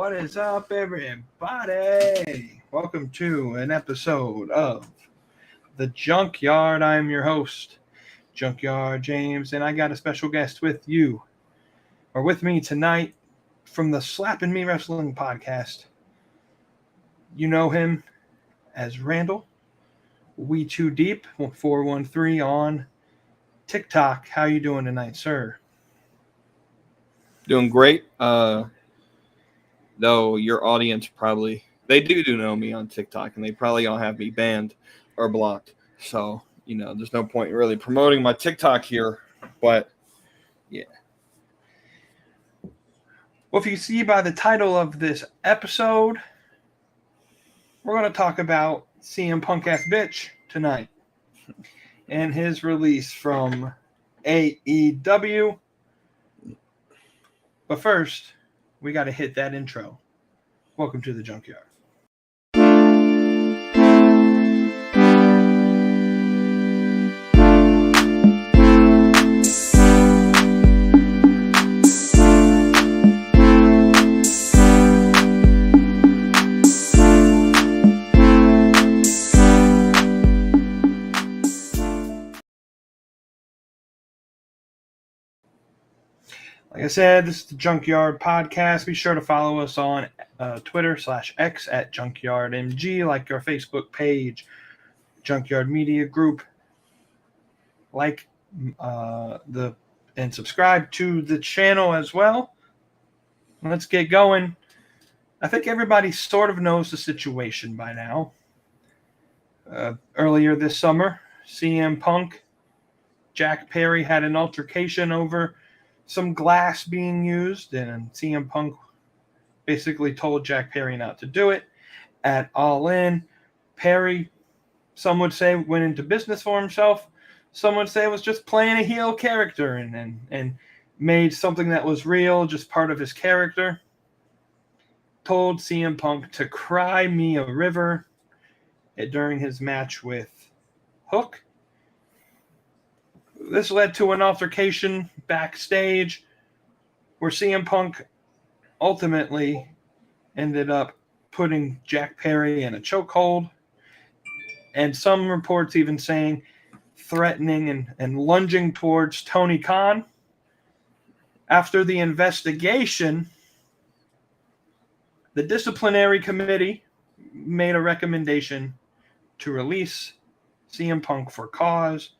What is up, everybody? Welcome to an episode of The Junkyard. I'm your host, Junkyard James, and I got a special guest with me tonight from the Slappin' Me Wrestling podcast. You know him as Randall. We Too Deep 413 on TikTok. How you doing tonight, sir? Doing great. Though your audience they do know me on TikTok, and they probably all have me banned or blocked. So, there's no point in really promoting my TikTok here. But, yeah. Well, if you see by the title of this episode, we're going to talk about CM Punk Ass Bitch tonight and his release from AEW. But first, we got to hit that intro. Welcome to the Junkyard. Like I said, this is the Junkyard Podcast. Be sure to follow us on Twitter/X at JunkyardMG, like our Facebook page, Junkyard Media Group. And subscribe to the channel as well. Let's get going. I think everybody sort of knows the situation by now. Earlier this summer, CM Punk, Jack Perry had an altercation over some glass being used, and CM Punk basically told Jack Perry not to do it. At All In, Perry, some would say, went into business for himself. Some would say was just playing a heel character and made something that was real just part of his character. Told CM Punk to cry me a river during his match with Hook. This led to an altercation backstage where CM Punk ultimately ended up putting Jack Perry in a chokehold, and some reports even saying threatening and lunging towards Tony Khan. After the investigation, the disciplinary committee made a recommendation to release CM Punk for cause,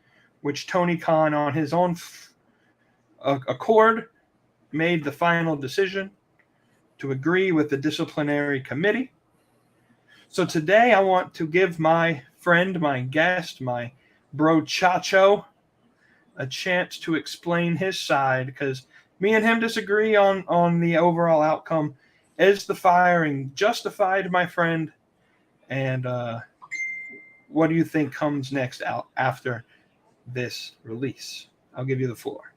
which Tony Khan, on his own accord, made the final decision to agree with the disciplinary committee. So today I want to give my friend, my guest, my bro Chacho, a chance to explain his side, because me and him disagree on the overall outcome. Is the firing justified, my friend? And what do you think comes next out after this release? I'll give you the floor.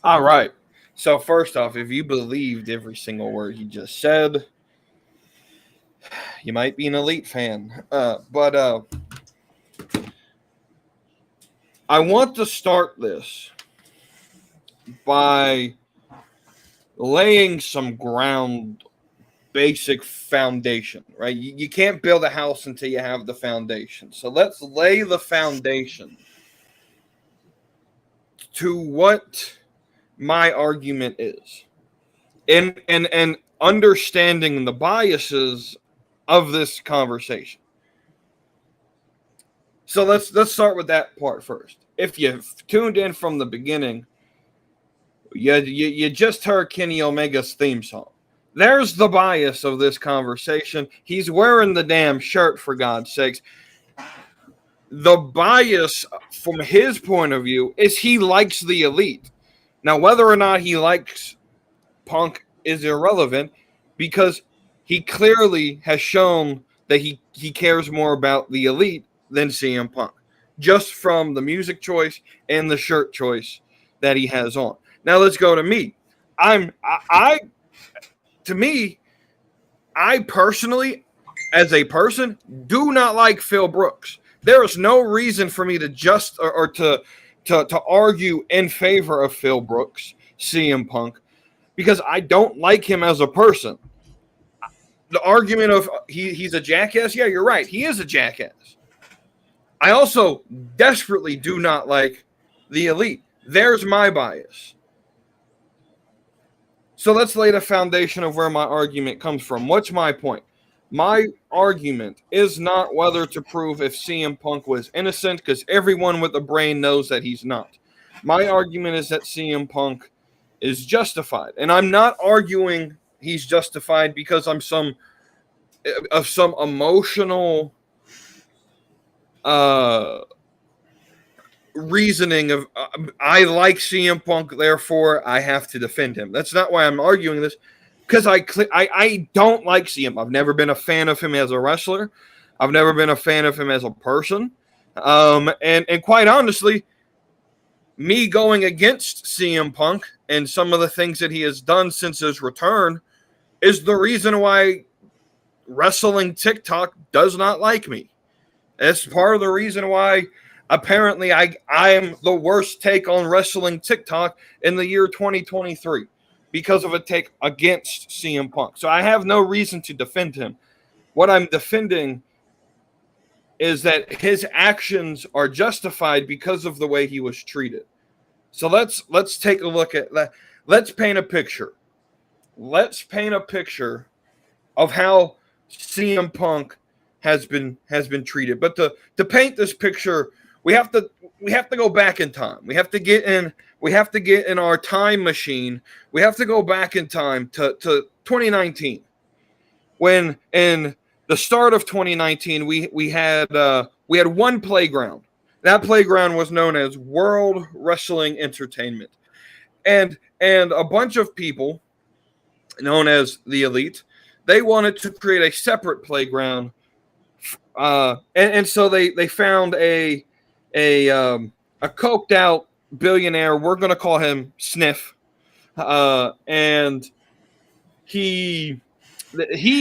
All right. So first off, if you believed every single word he just said, you might be an elite fan. But I want to start this by laying some basic foundation, right? You can't build a house until you have the foundation. So let's lay the foundation to what my argument is, and understanding the biases of this conversation. So let's start with that part first. If you've tuned in from the beginning, you just heard Kenny Omega's theme song. There's the bias of this conversation. He's wearing the damn shirt, for God's sakes. The bias from his point of view is he likes the elite. Now, whether or not he likes Punk is irrelevant, because he clearly has shown that he cares more about the elite than CM Punk, just from the music choice and the shirt choice that he has on. Now let's go to me. I personally, as a person, do not like Phil Brooks. There is no reason for me to to argue in favor of Phil Brooks, CM Punk, because I don't like him as a person. the argument of he's a jackass. Yeah, you're right. He is a jackass. I also desperately do not like the Elite. There's my bias. So let's lay the foundation of where my argument comes from. What's my point? My argument is not whether to prove if CM Punk was innocent, because everyone with a brain knows that he's not. My argument is that CM Punk is justified. And I'm not arguing he's justified because I'm some emotional reasoning of I like CM Punk, therefore I have to defend him. That's not why I'm arguing this, because I don't like CM. I've never been a fan of him as a wrestler. I've never been a fan of him as a person. And quite honestly, me going against CM Punk and some of the things that he has done since his return is the reason why wrestling TikTok does not like me. It's part of the reason why apparently I am the worst take on wrestling TikTok in the year 2023 because of a take against CM Punk. So I have no reason to defend him. What I'm defending is that his actions are justified because of the way he was treated. So let's take a look at that. Let's paint a picture. Let's paint a picture of how CM Punk has been treated. But to paint this picture, we have to go back in time. We have to get in our time machine. We have to go back in time to 2019. When in the start of 2019, we had one playground. That playground was known as World Wrestling Entertainment. And a bunch of people known as the Elite, they wanted to create a separate playground. And so they found a coked out billionaire. We're going to call him Sniff. And he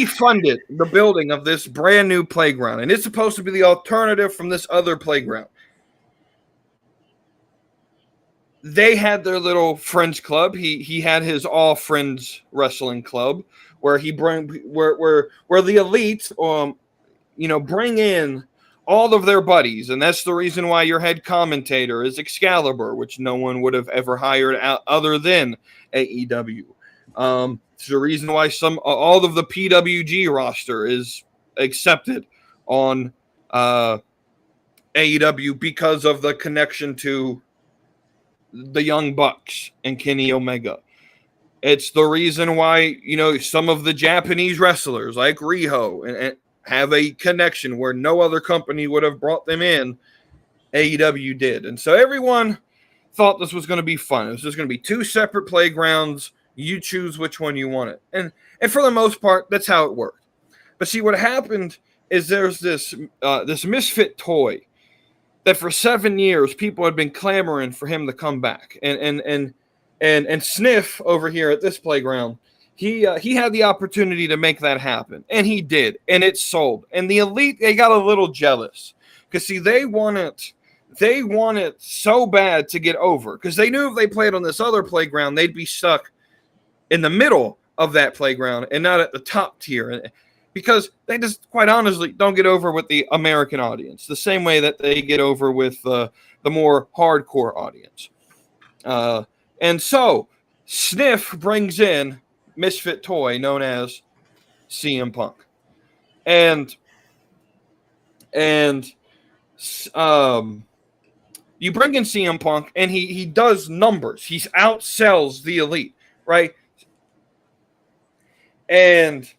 funded the building of this brand new playground. And it's supposed to be the alternative from this other playground. They had their little friends club. He had his all friends wrestling club where where the Elite bring in all of their buddies, and that's the reason why your head commentator is Excalibur, which no one would have ever hired out other than AEW. It's the reason why all of the PWG roster is accepted on AEW because of the connection to the Young Bucks and Kenny Omega. It's the reason why some of the Japanese wrestlers like Riho and have a connection where no other company would have brought them in. AEW did. And so everyone thought this was going to be fun. It was just going to be two separate playgrounds. You choose which one you want it. And for the most part, that's how it worked. But see, what happened is there's this misfit toy that for 7 years people had been clamoring for him to come back. And Sniff over here at this playground, he had the opportunity to make that happen, and he did, and it sold. And the Elite, they got a little jealous because see, they wanted so bad to get over because they knew if they played on this other playground, they'd be stuck in the middle of that playground and not at the top tier, because they just quite honestly don't get over with the American audience the same way that they get over with the more hardcore audience. And so Sniff brings in misfit toy known as CM Punk. And you bring in CM Punk and he does numbers. He outsells the Elite, right? And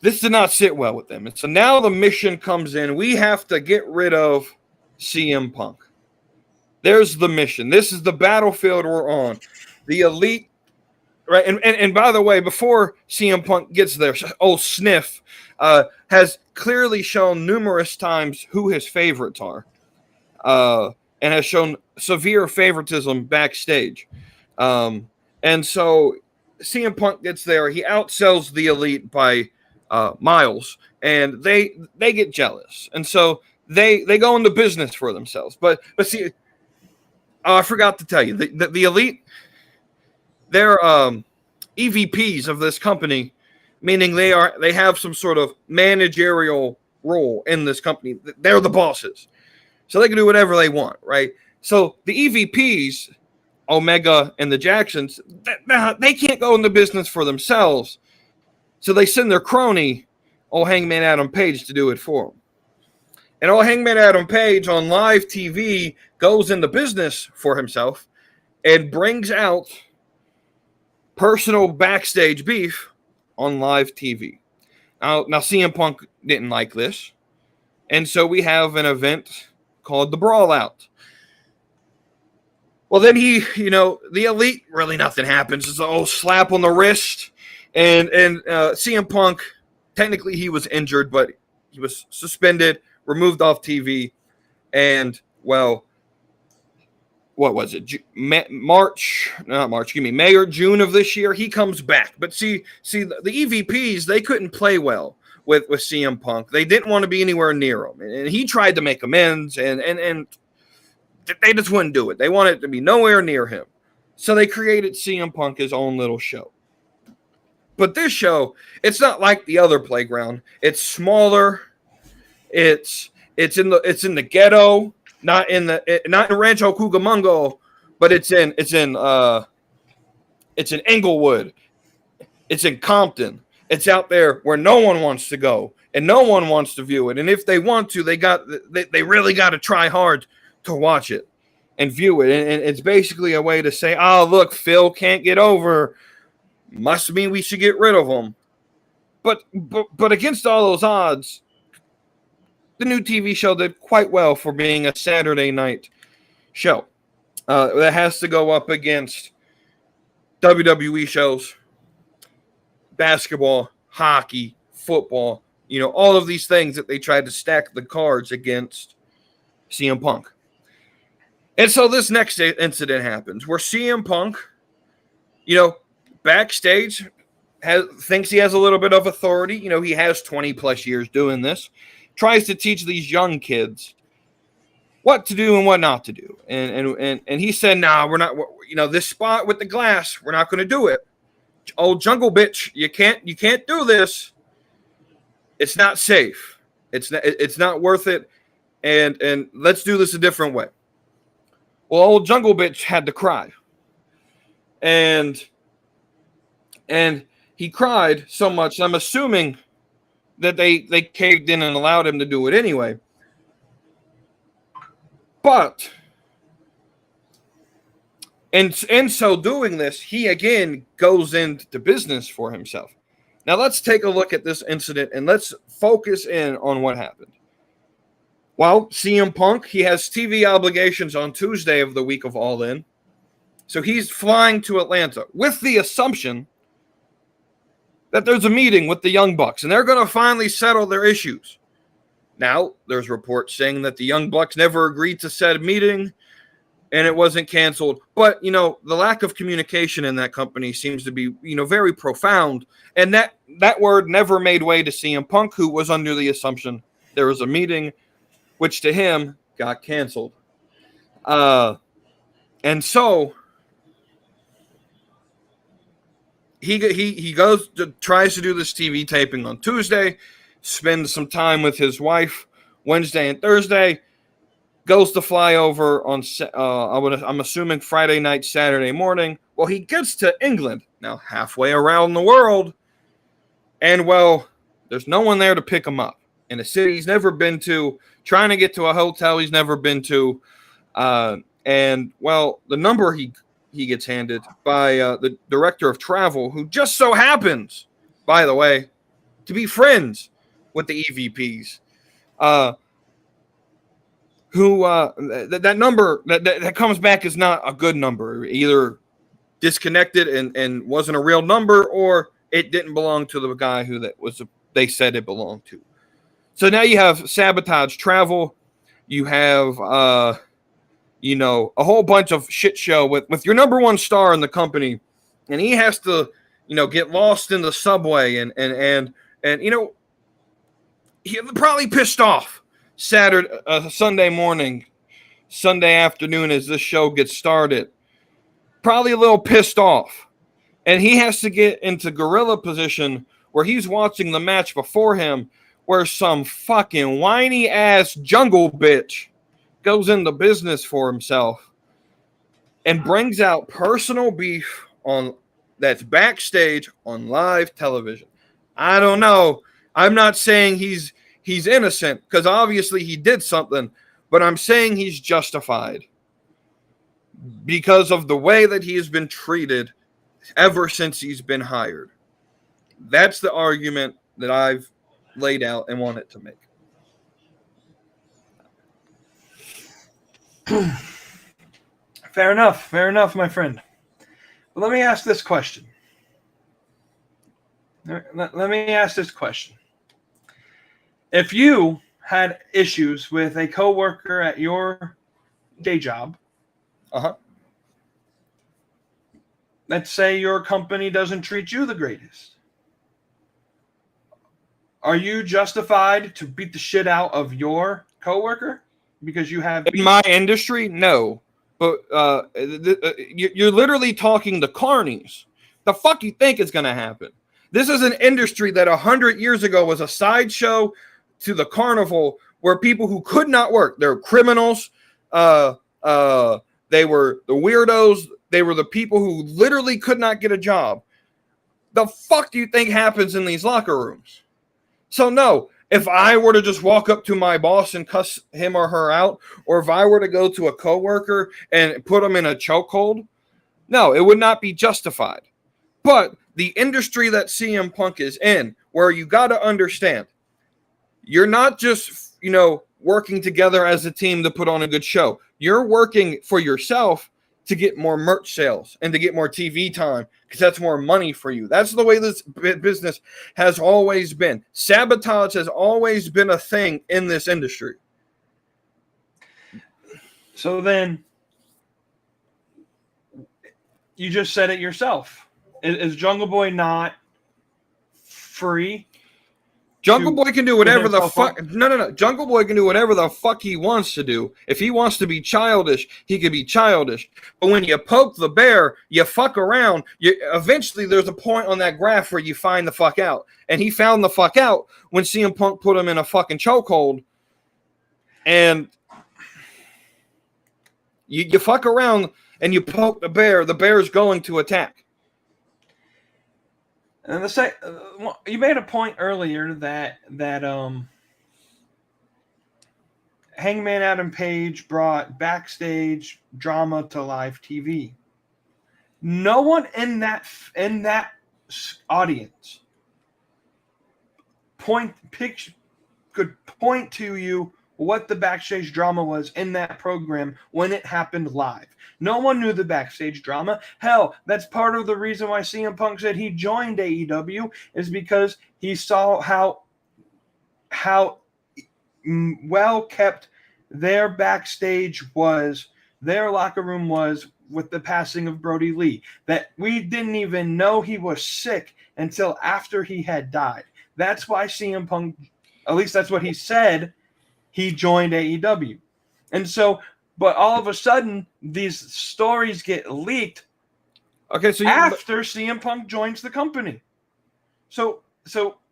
this did not sit well with them. And so now the mission comes in. We have to get rid of CM Punk. There's the mission. This is the battlefield we're on. The Elite, right? And by the way, before CM Punk gets there, old Sniff has clearly shown numerous times who his favorites are, and has shown severe favoritism backstage. And so CM Punk gets there. He outsells the Elite by miles, and they get jealous, and so they go into business for themselves. But see, I forgot to tell you, the Elite, they're EVPs of this company, meaning they have some sort of managerial role in this company. They're the bosses, so they can do whatever they want, right? So the EVPs, Omega and the Jacksons, they can't go into business for themselves, so they send their crony, old Hangman Adam Page, to do it for them. And old Hangman Adam Page on live TV goes into business for himself and brings out personal backstage beef on live TV. Now CM Punk didn't like this, and so we have an event called the Brawl Out. Well, then the Elite, really nothing happens. It's an old slap on the wrist, and CM Punk, technically he was injured, or he was suspended, removed off TV, and, well, what was it? May or June of this year, he comes back. But see, the EVPs, they couldn't play well with CM Punk. They didn't want to be anywhere near him. And he tried to make amends, and they just wouldn't do it. They wanted to be nowhere near him. So they created CM Punk his own little show. But this show, it's not like the other Playground. It's smaller. It's in the ghetto, not in Rancho Cucamonga, but it's in Inglewood. It's in Compton. It's out there where no one wants to go and no one wants to view it. And if they want to, they really got to try hard to watch it and view it. And it's basically a way to say, oh, look, Phil can't get over. Must mean we should get rid of him. But against all those odds, the new TV show did quite well for being a Saturday night show. That has to go up against WWE shows, basketball, hockey, football, all of these things that they tried to stack the cards against CM Punk. And so this next incident happens where CM Punk, backstage thinks he has a little bit of authority. He has 20 plus years doing this. Tries to teach these young kids what to do and what not to do. And he said, nah, we're not, this spot with the glass, we're not going to do it. Old Jungle Bitch, you can't do this. It's not safe. It's not worth it. And let's do this a different way. Well, old Jungle Bitch had to cry. And he cried so much, I'm assuming that they caved in and allowed him to do it anyway. But in so doing this, he again goes into business for himself. Now let's take a look at this incident and let's focus in on what happened. Well, CM Punk, he has TV obligations on Tuesday of the week of All In. So he's flying to Atlanta with the assumption that there's a meeting with the Young Bucks, and they're going to finally settle their issues. Now, there's reports saying that the Young Bucks never agreed to said meeting, and it wasn't canceled. But, the lack of communication in that company seems to be, very profound. And that word never made way to CM Punk, who was under the assumption there was a meeting, which to him got canceled. And so he tries to do this TV taping on Tuesday, spends some time with his wife Wednesday and Thursday, goes to fly over on I'm assuming Friday night, Saturday morning. Well, he gets to England, now halfway around the world, and there's no one there to pick him up in a city he's never been to, trying to get to a hotel he's never been to, and the number he gets handed by the director of travel, who just so happens, by the way, to be friends with the EVPs. That number that comes back is not a good number. Either disconnected and wasn't a real number, or it didn't belong to the guy who they said it belonged to. So now you have sabotage travel. You have a whole bunch of shit show with your number one star in the company, and he has to, get lost in the subway and he probably pissed off Sunday morning, Sunday afternoon as this show gets started. Probably a little pissed off And he has to get into gorilla position where he's watching the match before him, where some fucking whiny ass jungle bitch goes into business for himself and brings out personal beef on that's backstage on live television. I don't know. I'm not saying he's innocent, because obviously he did something, but I'm saying he's justified because of the way that he has been treated ever since he's been hired. That's the argument that I've laid out and wanted to make. Fair enough, my friend. But let me ask this question. If you had issues with a coworker at your day job, let's say your company doesn't treat you the greatest, are you justified to beat the shit out of your coworker because you have... In my industry, no. But you're literally talking to carnies. The fuck you think is going to happen? This is an industry that 100 years ago was a sideshow to the carnival, where people who could not work, they're criminals, they were the weirdos, they were the people who literally could not get a job. The fuck do you think happens in these locker rooms? So no, if I were to just walk up to my boss and cuss him or her out, or if I were to go to a coworker and put them in a chokehold, no, it would not be justified. But the industry that CM Punk is in, where you got to understand, you're not just, working together as a team to put on a good show. You're working for yourself to get more merch sales and to get more TV time, because that's more money for you. That's the way this business has always been. Sabotage has always been a thing in this industry. So then, you just said it yourself. Is Jungle Boy not free? Jungle Boy can do whatever the fuck. No. Jungle Boy can do whatever the fuck he wants to do. If he wants to be childish, he can be childish. But when you poke the bear, you fuck around. Eventually, there's a point on that graph where you find the fuck out. And he found the fuck out when CM Punk put him in a fucking chokehold. And you fuck around and you poke the bear. The bear's going to attack. And you made a point earlier that Hangman Adam Page brought backstage drama to live TV. No one in that audience could point to you what the backstage drama was in that program when it happened live. No one knew the backstage drama. Hell, that's part of the reason why CM Punk said he joined AEW, is because he saw how well kept their backstage was, their locker room was, with the passing of Brody Lee. That we didn't even know he was sick until after he had died. That's why CM Punk, at least that's what he said, he joined AEW. And so, but all of a sudden, these stories get leaked after CM Punk joins the company. So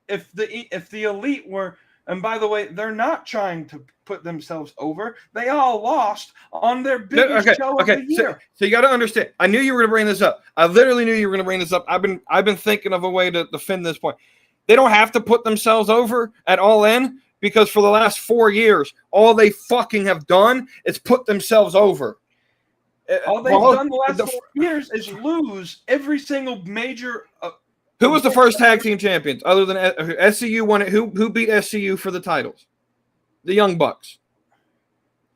if the Elite were, and by the way, they're not trying to put themselves over. They all lost on their biggest show of the year. So you got to understand. I knew you were going to bring this up. I literally knew you were going to bring this up. I've been thinking of a way to defend this point. They don't have to put themselves over at All In, because for the last 4 years, all they fucking have done is put themselves over. All they've done the last 4 years is lose every single major. Who was the first tag team champions other than SCU won it? Who beat SCU for the titles? The Young Bucks.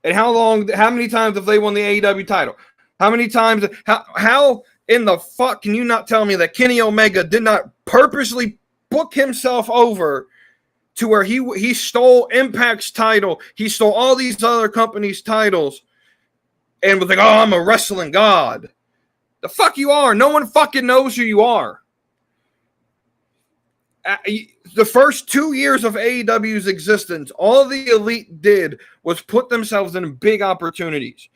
And how many times have they won the AEW title? How many times? How in the fuck can you not tell me that Kenny Omega did not purposely book himself over to where he stole Impact's title, he stole all these other companies' titles, and was like, oh, I'm a wrestling god. The fuck you are. No one fucking knows who you are. The first 2 years of AEW's existence, all the Elite did was put themselves in big opportunities.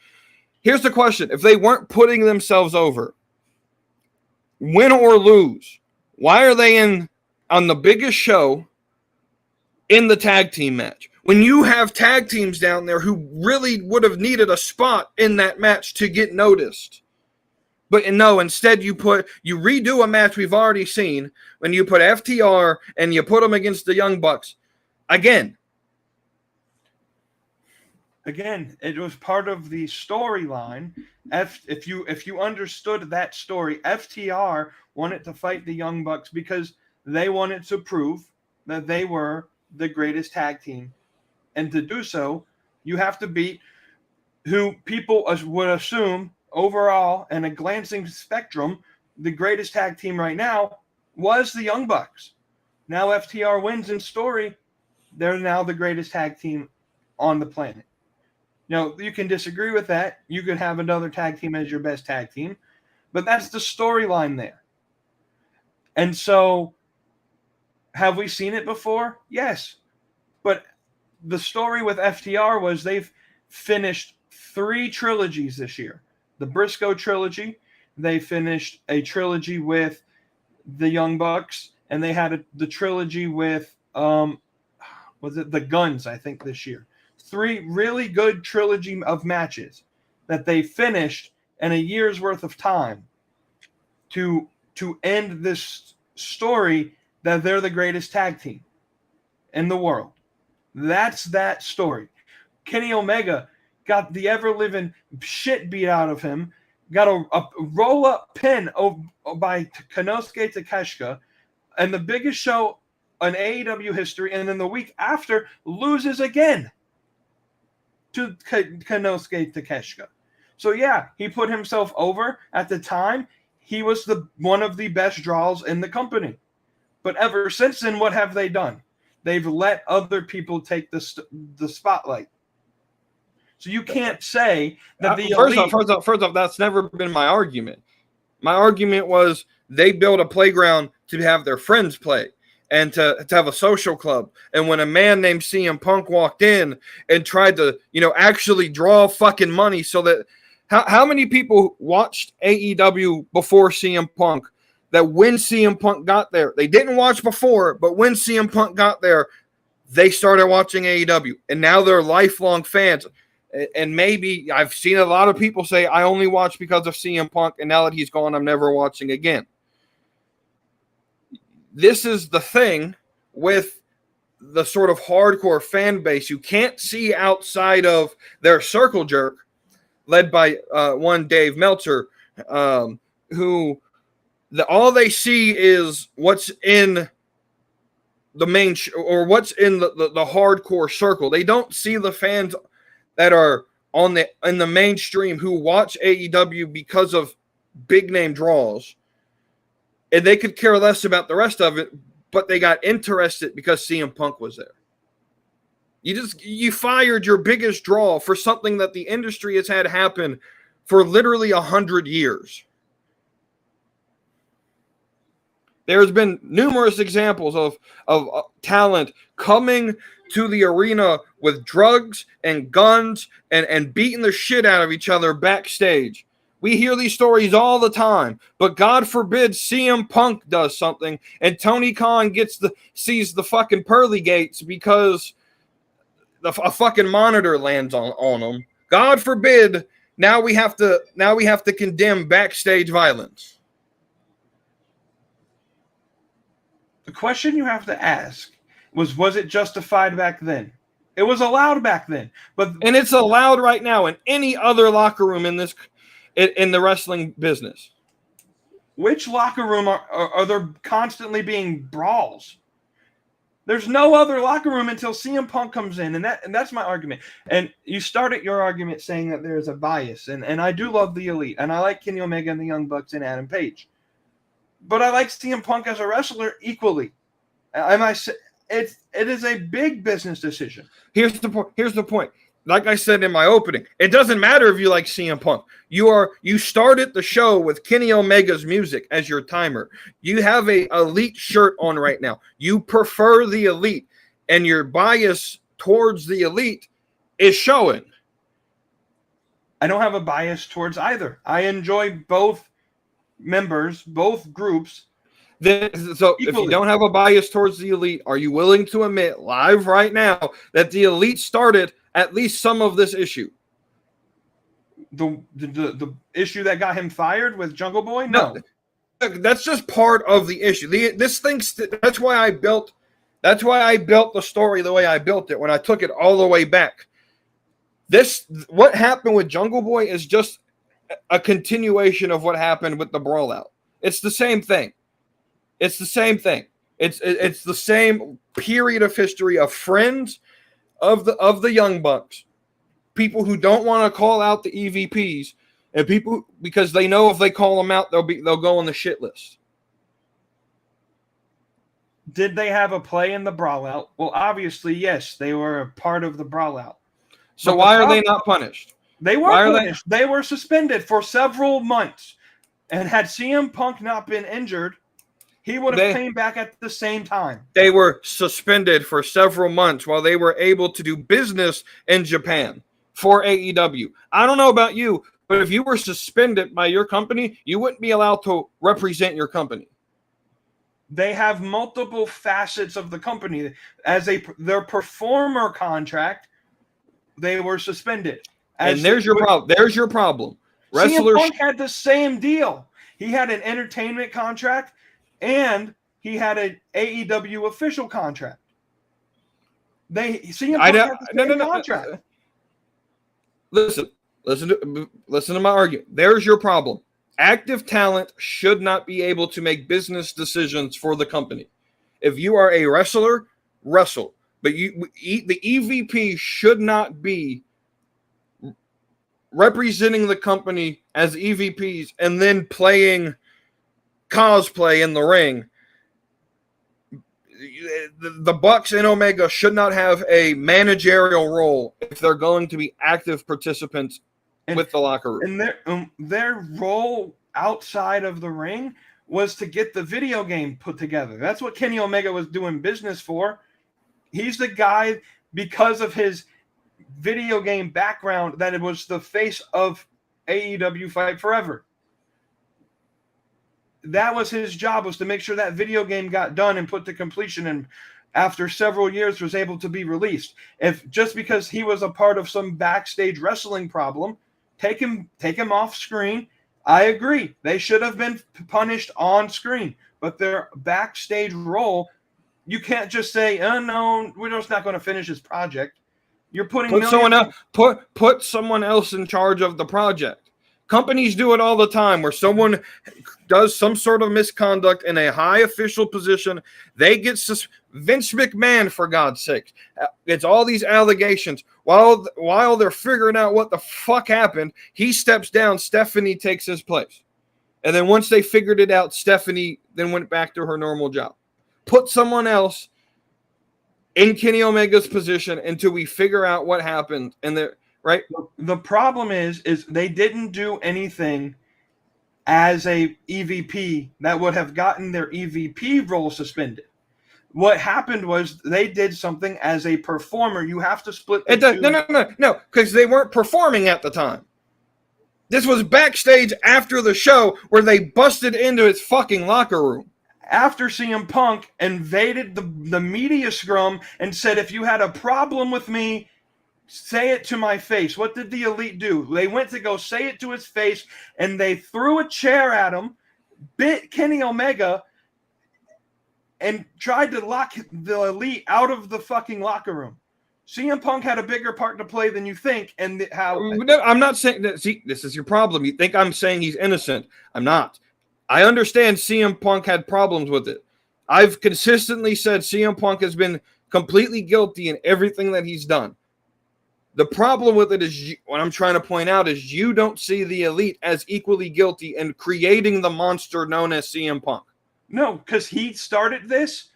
Here's the question. If they weren't putting themselves over, win or lose, why are they in on the biggest show in the tag team match? When you have tag teams down there who really would have needed a spot in that match to get noticed. But no, instead you redo a match we've already seen when you put FTR and you put them against the Young Bucks. Again, it was part of the storyline. If you understood that story, FTR wanted to fight the Young Bucks because they wanted to prove that they were the greatest tag team. And to do so, you have to beat who people would assume overall in a glancing spectrum, the greatest tag team right now was the Young Bucks. Now FTR wins in story. They're now the greatest tag team on the planet. Now, you can disagree with that. You could have another tag team as your best tag team. But that's the storyline there. And so, have we seen it before? Yes. But the story with FTR was they've finished 3 trilogies this year. The Briscoe trilogy, they finished a trilogy with the Young Bucks, and they had the trilogy with, was it the Guns, I think, this year. 3 really good trilogy of matches that they finished in a year's worth of time to end this story that they're the greatest tag team in the world. That's that story. Kenny Omega got the ever-living shit beat out of him, got a roll-up pin by Konosuke Takeshita, and the biggest show in AEW history, and then the week after, loses again to Konosuke Takeshita. So yeah, he put himself over. At the time, he was one of the best draws in the company. But ever since then, what have they done? They've let other people take the spotlight. So you can't say that the elite... First off, that's never been my argument. My argument was they built a playground to have their friends play and to have a social club. And when a man named CM Punk walked in and tried to, actually draw fucking money so that... How many people watched AEW before CM Punk that when CM Punk got there, they didn't watch before, but when CM Punk got there, they started watching AEW. And now they're lifelong fans. And maybe I've seen a lot of people say, I only watch because of CM Punk, and now that he's gone, I'm never watching again. This is the thing with the sort of hardcore fan base you can't see outside of their circle jerk, led by one Dave Meltzer, who all they see is what's in the main or what's in the hardcore circle. They don't see the fans that are in the mainstream who watch AEW because of big name draws, and they could care less about the rest of it, but they got interested because CM Punk was there. You fired your biggest draw for something that the industry has had happen for literally 100 years. There's been numerous examples of talent coming to the arena with drugs and guns and beating the shit out of each other backstage. We hear these stories all the time, but God forbid CM Punk does something and Tony Khan sees the fucking pearly gates because a fucking monitor lands on him. God forbid. Now we have to condemn backstage violence. The question you have to ask was it justified back then? It was allowed back then, and it's allowed right now in any other locker room in the wrestling business. Which locker room are there constantly being brawls? There's no other locker room until CM Punk comes in, and that's my argument. And you started your argument saying that there's a bias, and I do love the Elite, and I like Kenny Omega and the Young Bucks and Adam Page. But I like CM Punk as a wrestler equally. It is a big business decision. Here's the point. Like I said in my opening, it doesn't matter if you like CM Punk. You started the show with Kenny Omega's music as your timer. You have a Elite shirt on right now. You prefer the Elite, and your bias towards the Elite is showing. I don't have a bias towards either. I enjoy both members, both groups. So if you don't have a bias towards the Elite, are you willing to admit live right now that the Elite started at least some of this issue? The issue that got him fired with Jungle Boy? No. That's just part of the issue. That's why I built the story the way I built it when I took it all the way back. What happened with Jungle Boy is just a continuation of what happened with the Brawlout. It's the same thing. It's the same thing. It's the same period of history of friends of the Young Bucks, people who don't want to call out the EVPs, and people because they know if they call them out, they'll go on the shit list. Did they have a play in the Brawlout? Well, obviously, yes, they were a part of the Brawlout. So why are they not punished? They were punished. They were suspended for several months, and had CM Punk not been injured, he would have came back at the same time. They were suspended for several months while they were able to do business in Japan for AEW. I don't know about you, but if you were suspended by your company, you wouldn't be allowed to represent your company. They have multiple facets of the company. As their performer contract, they were suspended. And there's your problem. There's your problem. CM Punk had the same deal. He had an entertainment contract, and he had an AEW official contract. CM Punk had the same contract. Listen to my argument. There's your problem. Active talent should not be able to make business decisions for the company. If you are a wrestler, wrestle. But the EVP should not be representing the company as EVPs and then playing cosplay in the ring. The Bucks and Omega should not have a managerial role if they're going to be active participants with the locker room. And their role outside of the ring was to get the video game put together. That's what Kenny Omega was doing business for. He's the guy, because of his video game background, that it was the face of AEW Fight Forever. That was his job, was to make sure that video game got done and put to completion, and after several years was able to be released. If just because he was a part of some backstage wrestling problem, take him off screen. I agree. They should have been punished on screen, but their backstage role, you can't just say, "Oh no, we're just not going to finish this project." You're putting put someone else in charge of the project. Companies do it all the time where someone does some sort of misconduct in a high official position. They get Vince McMahon, for God's sake. It's all these allegations. While they're figuring out what the fuck happened, he steps down. Stephanie takes his place. And then once they figured it out, Stephanie then went back to her normal job. Put someone else in Kenny Omega's position until we figure out what happened. And they're right. The problem is they didn't do anything as a EVP that would have gotten their EVP role suspended. What happened was they did something as a performer. You have to split the two. No, because they weren't performing at the time. This was backstage after the show where they busted into his fucking locker room. After CM Punk invaded the media scrum and said, "If you had a problem with me, say it to my face." What did the Elite do? They went to go say it to his face, and they threw a chair at him, bit Kenny Omega, and tried to lock the Elite out of the fucking locker room. CM Punk had a bigger part to play than you think, and how... No, I'm not saying that. See, this is your problem. You think I'm saying he's innocent. I'm not. I understand CM Punk had problems with it. I've consistently said CM Punk has been completely guilty in everything that he's done. The problem with it is, what I'm trying to point out is you don't see the Elite as equally guilty in creating the monster known as CM Punk. No, because he started this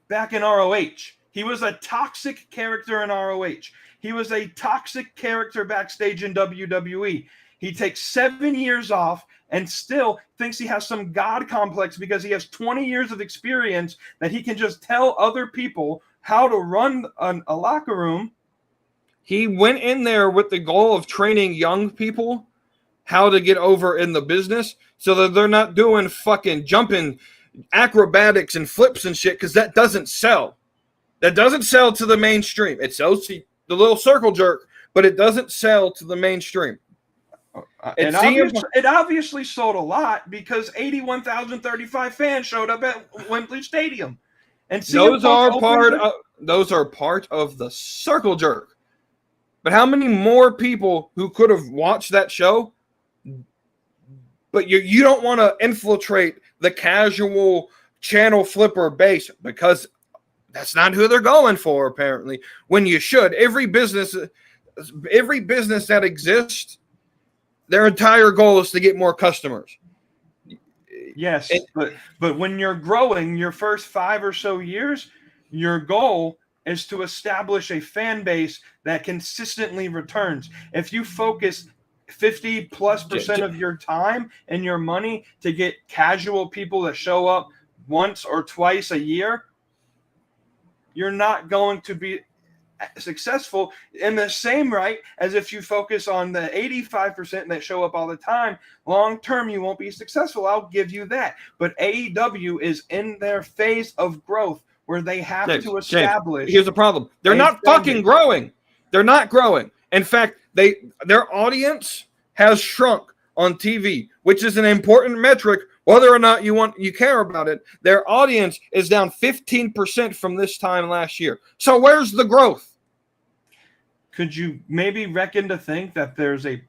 back in ROH. He was a toxic character in ROH. He was a toxic character backstage in WWE. He takes 7 years off and still thinks he has some God complex because he has 20 years of experience that he can just tell other people how to run a locker room. He went in there with the goal of training young people how to get over in the business so that they're not doing fucking jumping acrobatics and flips and shit, because that doesn't sell. That doesn't sell to the mainstream. It sells to the little circle jerk, but it doesn't sell to the mainstream. It obviously sold a lot because 81,035 fans showed up at Wembley Stadium. And those are part of the circle jerk. But how many more people who could have watched that show? But you don't want to infiltrate the casual channel flipper base, because that's not who they're going for, apparently. When you should. Every business that exists, their entire goal is to get more customers. Yes, but when you're growing, your first 5 or so years, your goal is to establish a fan base that consistently returns. If you focus 50+% of your time and your money to get casual people that show up once or twice a year, you're not going to be successful in the same right as if you focus on the 85% that show up all the time. Long term, you won't be successful. I'll give you that. But AEW is in their phase of growth where they have to establish. Here's the problem. They're not fucking growing. They're not growing. In fact, their audience has shrunk on TV, which is an important metric. Whether or not you care about it, their audience is down 15% from this time last year. So where's the growth? Could you maybe reckon to think that there's a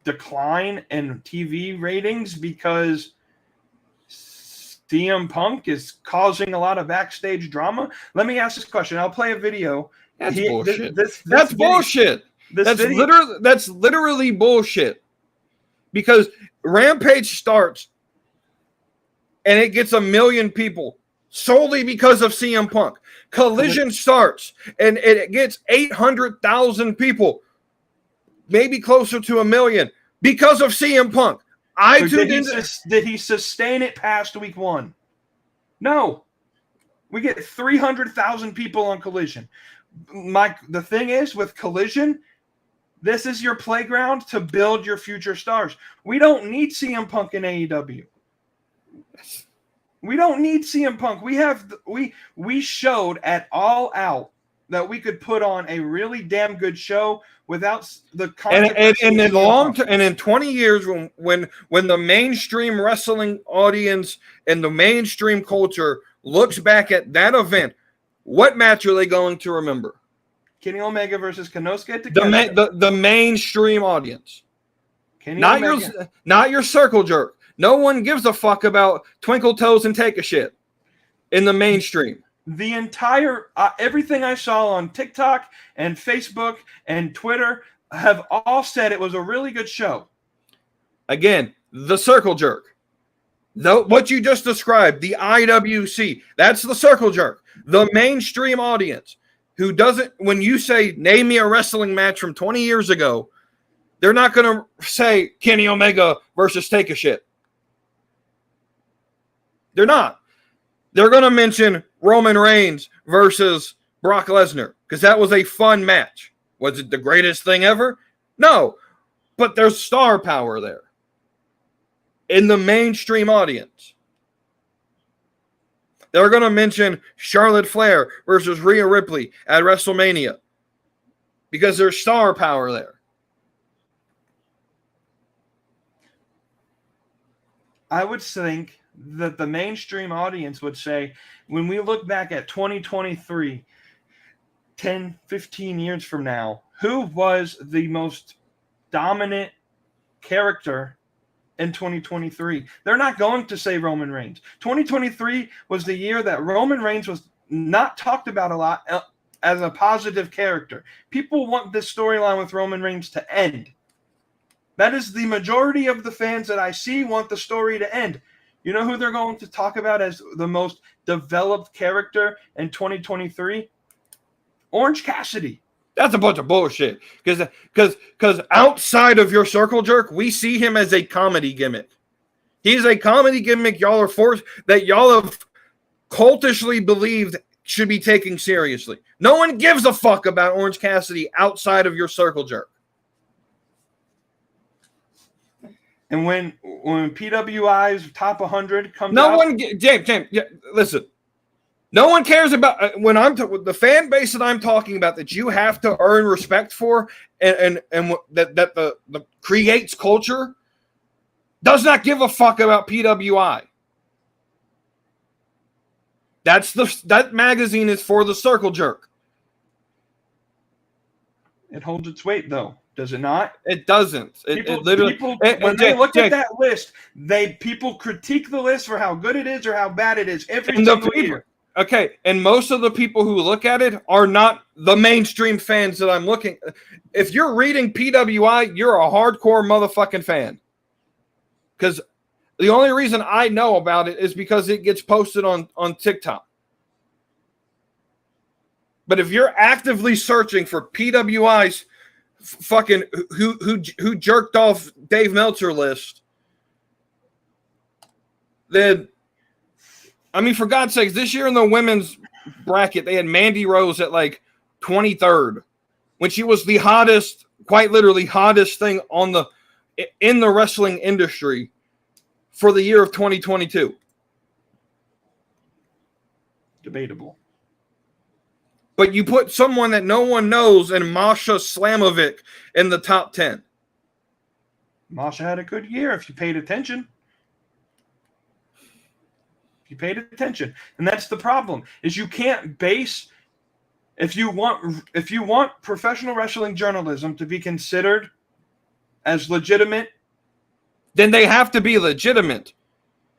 decline in TV ratings because CM Punk is causing a lot of backstage drama? Let me ask this question. I'll play a video. That's bullshit. That's bullshit. That's literally bullshit. Because Rampage starts and it gets 1 million people solely because of CM Punk. Collision starts and it gets 800,000 people, maybe closer to 1 million, because of CM Punk. Did he sustain it past week 1? No. We get 300,000 people on Collision. The thing is, with Collision, this is your playground to build your future stars. We don't need CM Punk in AEW. We don't need CM Punk. We showed at All Out that we could put on a really damn good show without the and in the long term, and in 20 years, when the mainstream wrestling audience and the mainstream culture looks back at that event, what match are they going to remember? Kenny Omega versus Konosuke Takeshita. The mainstream audience, not your circle jerk. No one gives a fuck about Twinkle Toes and Take a Shit in the mainstream. The entire everything I saw on TikTok and Facebook and Twitter have all said it was a really good show. Again, the circle jerk. What you just described, the IWC, that's the circle jerk. The mainstream audience who doesn't, when you say, name me a wrestling match from 20 years ago, they're not going to say Kenny Omega versus Take a Shit. They're not. They're going to mention Roman Reigns versus Brock Lesnar because that was a fun match. Was it the greatest thing ever? No. But there's star power there in the mainstream audience. They're going to mention Charlotte Flair versus Rhea Ripley at WrestleMania because there's star power there. I would think that the mainstream audience would say, when we look back at 2023, 10, 15 years from now, who was the most dominant character in 2023? They're not going to say Roman Reigns. 2023 was the year that Roman Reigns was not talked about a lot as a positive character. People want this storyline with Roman Reigns to end. That is the majority of the fans that I see want the story to end. You know who they're going to talk about as the most developed character in 2023? Orange Cassidy. That's a bunch of bullshit. Because outside of your circle jerk, we see him as a comedy gimmick. He's a comedy gimmick y'all have cultishly believed should be taken seriously. No one gives a fuck about Orange Cassidy outside of your circle jerk. And when PWI's top 100 comes No out, one, James, yeah, listen. No one cares about when I'm the fan base that I'm talking about that you have to earn respect for, and that the creates culture does not give a fuck about PWI. That magazine is for the circle jerk. it holds its weight, though, does it not? It doesn't. People when they look at that list, people critique the list for how good it is or how bad it is every single year. Okay, and most of the people who look at it are not the mainstream fans that I'm looking. If you're reading PWI, you're a hardcore motherfucking fan. Because the only reason I know about it is because it gets posted on TikTok. But if you're actively searching for PWI's fucking who jerked off Dave Meltzer list, then I mean, for God's sakes, this year in the women's bracket, they had Mandy Rose at like 23rd when she was the hottest, quite literally hottest thing in the wrestling industry for the year of 2022. Debatable. But you put someone that no one knows and Masha Slamovic in the top 10. Masha had a good year if you paid attention. You paid attention, and that's the problem. Is you can't base if you want professional wrestling journalism to be considered as legitimate, then they have to be legitimate,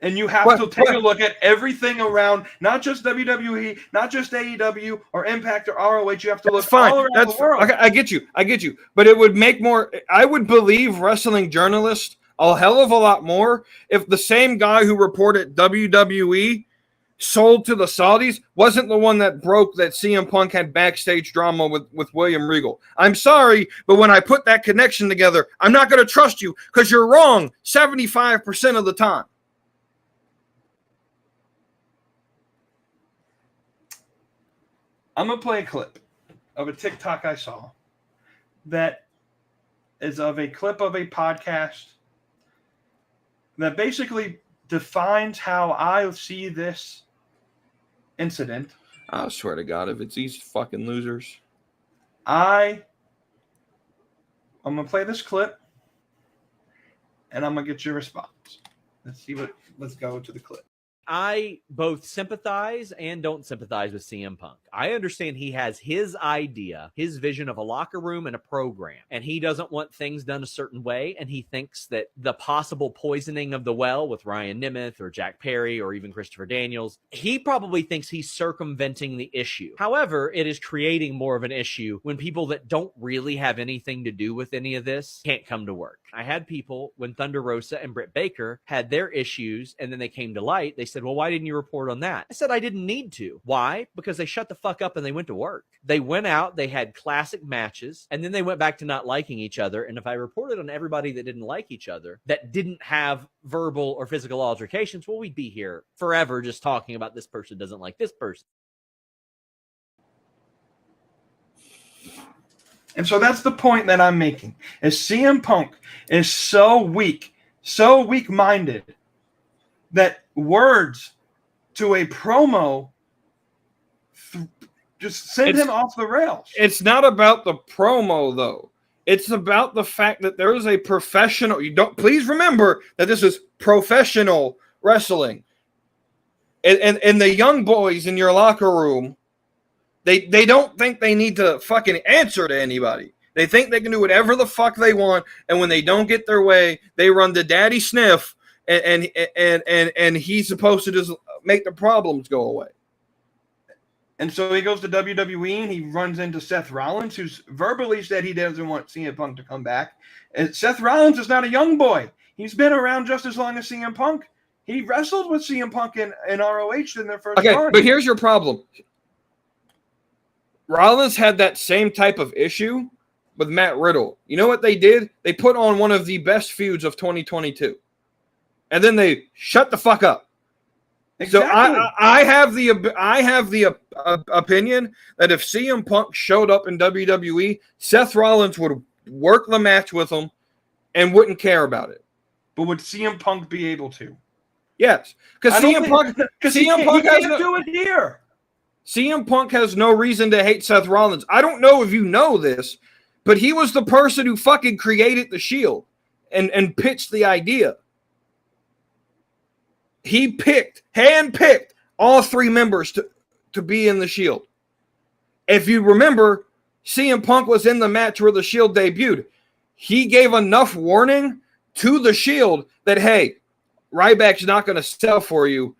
and you have to take a look at everything around, not just WWE, not just AEW or Impact or ROH. You have to look all around the world. Okay, I get you, but it would make more. I would believe wrestling journalists a hell of a lot more if the same guy who reported WWE sold to the Saudis wasn't the one that broke that CM Punk had backstage drama with William Regal. I'm sorry, but when I put that connection together, I'm not going to trust you because you're wrong 75% of the time. I'm going to play a clip of a TikTok I saw that is of a clip of a podcast that basically defines how I see this incident. I swear to God, if it's these fucking losers. I'm going to play this clip, and I'm going to get your response. Let's go to the clip. I both sympathize and don't sympathize with CM Punk. I understand he has his idea, his vision of a locker room and a program, and he doesn't want things done a certain way, and he thinks that the possible poisoning of the well with Ryan Nemeth or Jack Perry or even Christopher Daniels, he probably thinks he's circumventing the issue. However, it is creating more of an issue when people that don't really have anything to do with any of this can't come to work. I had people, when Thunder Rosa and Britt Baker had their issues and then they came to light, they said, well, why didn't you report on that? I said, I didn't need to. Why? Because they shut the fuck up and they went to work. They went out, they had classic matches, and then they went back to not liking each other. And if I reported on everybody that didn't like each other, that didn't have verbal or physical altercations, well, we'd be here forever just talking about this person doesn't like this person. And so that's the point that I'm making. Is CM Punk is so weak-minded that words to a promo just send him off the rails. It's not about the promo, though. It's about the fact that there is a professional. Please remember that this is professional wrestling. And the young boys in your locker room, they don't think they need to fucking answer to anybody. They think they can do whatever the fuck they want, and when they don't get their way, they run to Daddy Sniff, and he's supposed to just make the problems go away. And so he goes to WWE and he runs into Seth Rollins, who's verbally said he doesn't want CM Punk to come back. And Seth Rollins is not a young boy. He's been around just as long as CM Punk. He wrestled with CM Punk in ROH in their first run. But here's your problem. Rollins had that same type of issue with Matt Riddle. You know what they did? They put on one of the best feuds of 2022. And then they shut the fuck up. Exactly. So I have the opinion that if CM Punk showed up in WWE, Seth Rollins would work the match with him and wouldn't care about it. But would CM Punk be able to? Yes, because CM Punk can't do it here. CM Punk has no reason to hate Seth Rollins. I don't know if you know this, but he was the person who fucking created the Shield and pitched the idea. He handpicked all 3 members to be in the Shield. If you remember, CM Punk was in the match where the Shield debuted. He gave enough warning to the Shield that, hey, Ryback's not going to sell for you.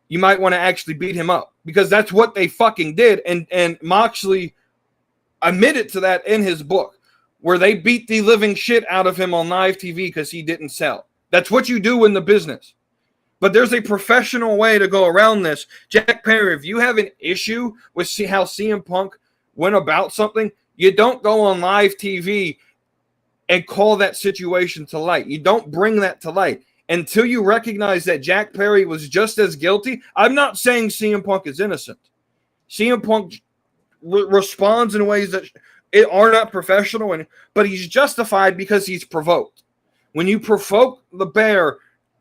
You might want to actually beat him up, because that's what they fucking did. And Moxley admitted to that in his book, where they beat the living shit out of him on live TV because he didn't sell. That's what you do in the business. But there's a professional way to go around this. Jack Perry, if you have an issue with how CM Punk went about something, you don't go on live TV and call that situation to light. You don't bring that to light until you recognize that Jack Perry was just as guilty. I'm not saying CM Punk is innocent. CM Punk responds in ways that are not professional, but he's justified because he's provoked. When you provoke the bear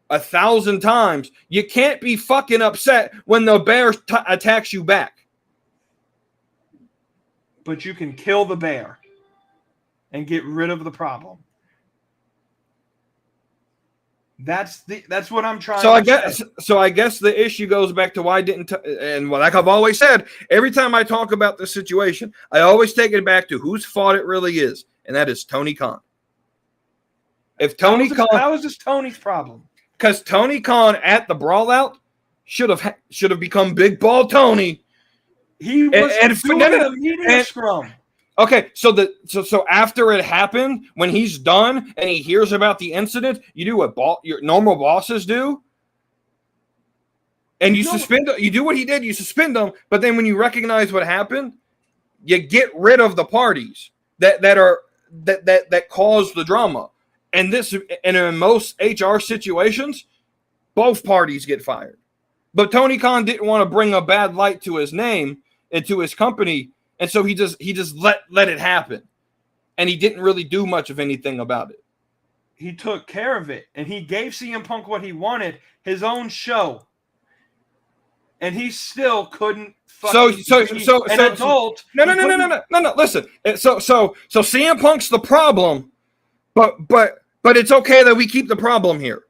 1,000 times, you can't be fucking upset when the bear attacks you back. But you can kill the bear and get rid of the problem. That's what I'm trying to say. So I guess the issue goes back to why didn't and like I've always said, every time I talk about this situation, I always take it back to whose fault it really is, and that is Tony Khan. How is this Tony's problem? Because Tony Khan at the Brawl Out should have become Big Ball Tony. He was doing a media scrum. Okay, so after it happened, when he's done and he hears about the incident, you do what your normal bosses do, and you suspend. You do what he did. You suspend them, but then when you recognize what happened, you get rid of the parties that caused the drama. And in most HR situations, both parties get fired. But Tony Khan didn't want to bring a bad light to his name and to his company. And so he just let it happen. And he didn't really do much of anything about it. He took care of it. And he gave CM Punk what he wanted, his own show. And he still couldn't No. Listen. So CM Punk's the problem, but it's okay that we keep the problem here.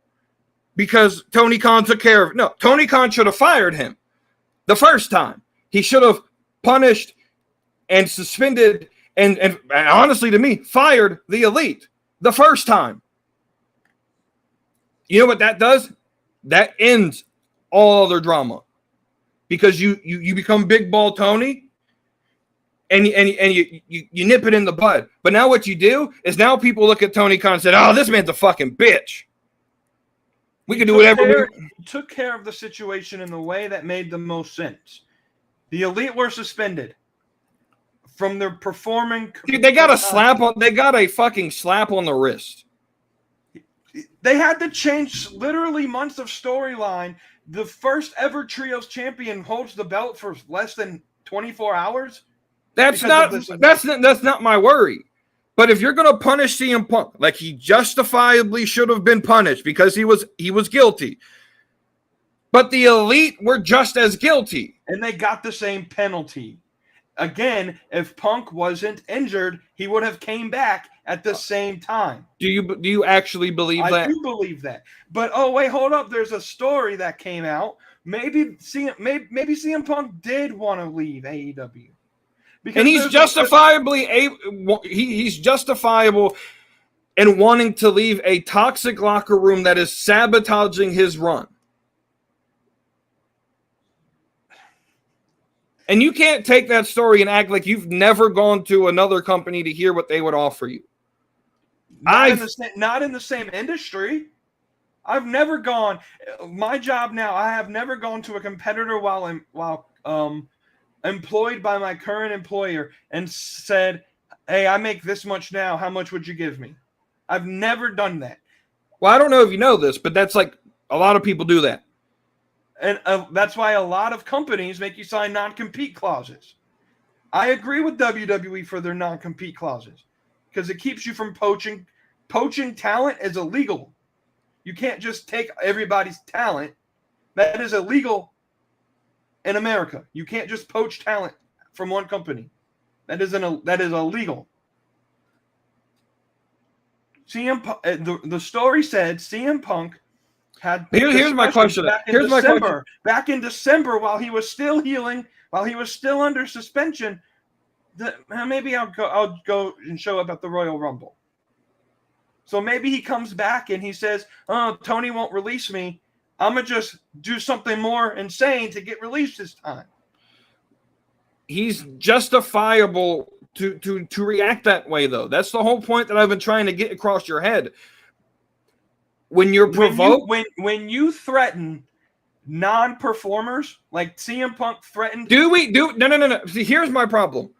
Because Tony Khan took care of it. No, Tony Khan should have fired him the first time. He should have punished and suspended and honestly, to me, fired the Elite the first time. You know what that does? That ends all other drama, because you become Big Ball Tony, and you nip it in the bud. But now what you do is now people look at Tony Khan and say, "Oh, this man's a fucking bitch. We can do whatever." He took care of the situation in the way that made the most sense. The Elite were suspended from their performing. Dude, they got a fucking slap on the wrist. They had to change literally months of storyline. The first ever Trios champion holds the belt for less than 24 hours. That's not my worry. But if you're going to punish CM Punk like he justifiably should have been punished because he was guilty, but the Elite were just as guilty, and they got the same penalty. Again, if Punk wasn't injured, he would have came back at the same time. Do you actually believe that? I do believe that. But oh wait, hold up. There's a story that came out. Maybe CM Punk did want to leave AEW. And he's he's justifiable in wanting to leave a toxic locker room that is sabotaging his run. And you can't take that story and act like you've never gone to another company to hear what they would offer you. Not in the same industry. I've never gone. My job now, I have never gone to a competitor while employed by my current employer and said, "Hey, I make this much now. How much would you give me?" I've never done that. Well, I don't know if you know this, but that's like a lot of people do that. And that's why a lot of companies make you sign non-compete clauses. I agree with WWE for their non-compete clauses because it keeps you from poaching. Poaching talent is illegal. You can't just take everybody's talent. That is illegal in America. You can't just poach talent from one company. That is illegal. The story said CM Punk had. Here's my question. Back in December, while he was still healing, while he was still under suspension, maybe I'll go and show up at the Royal Rumble. So maybe he comes back and he says, "Oh, Tony won't release me. I'm gonna just do something more insane to get released this time." He's justifiable to react that way, though. That's the whole point that I've been trying to get across your head. When you're provoked, when you threaten non-performers like CM Punk threatened, no. See, here's my problem.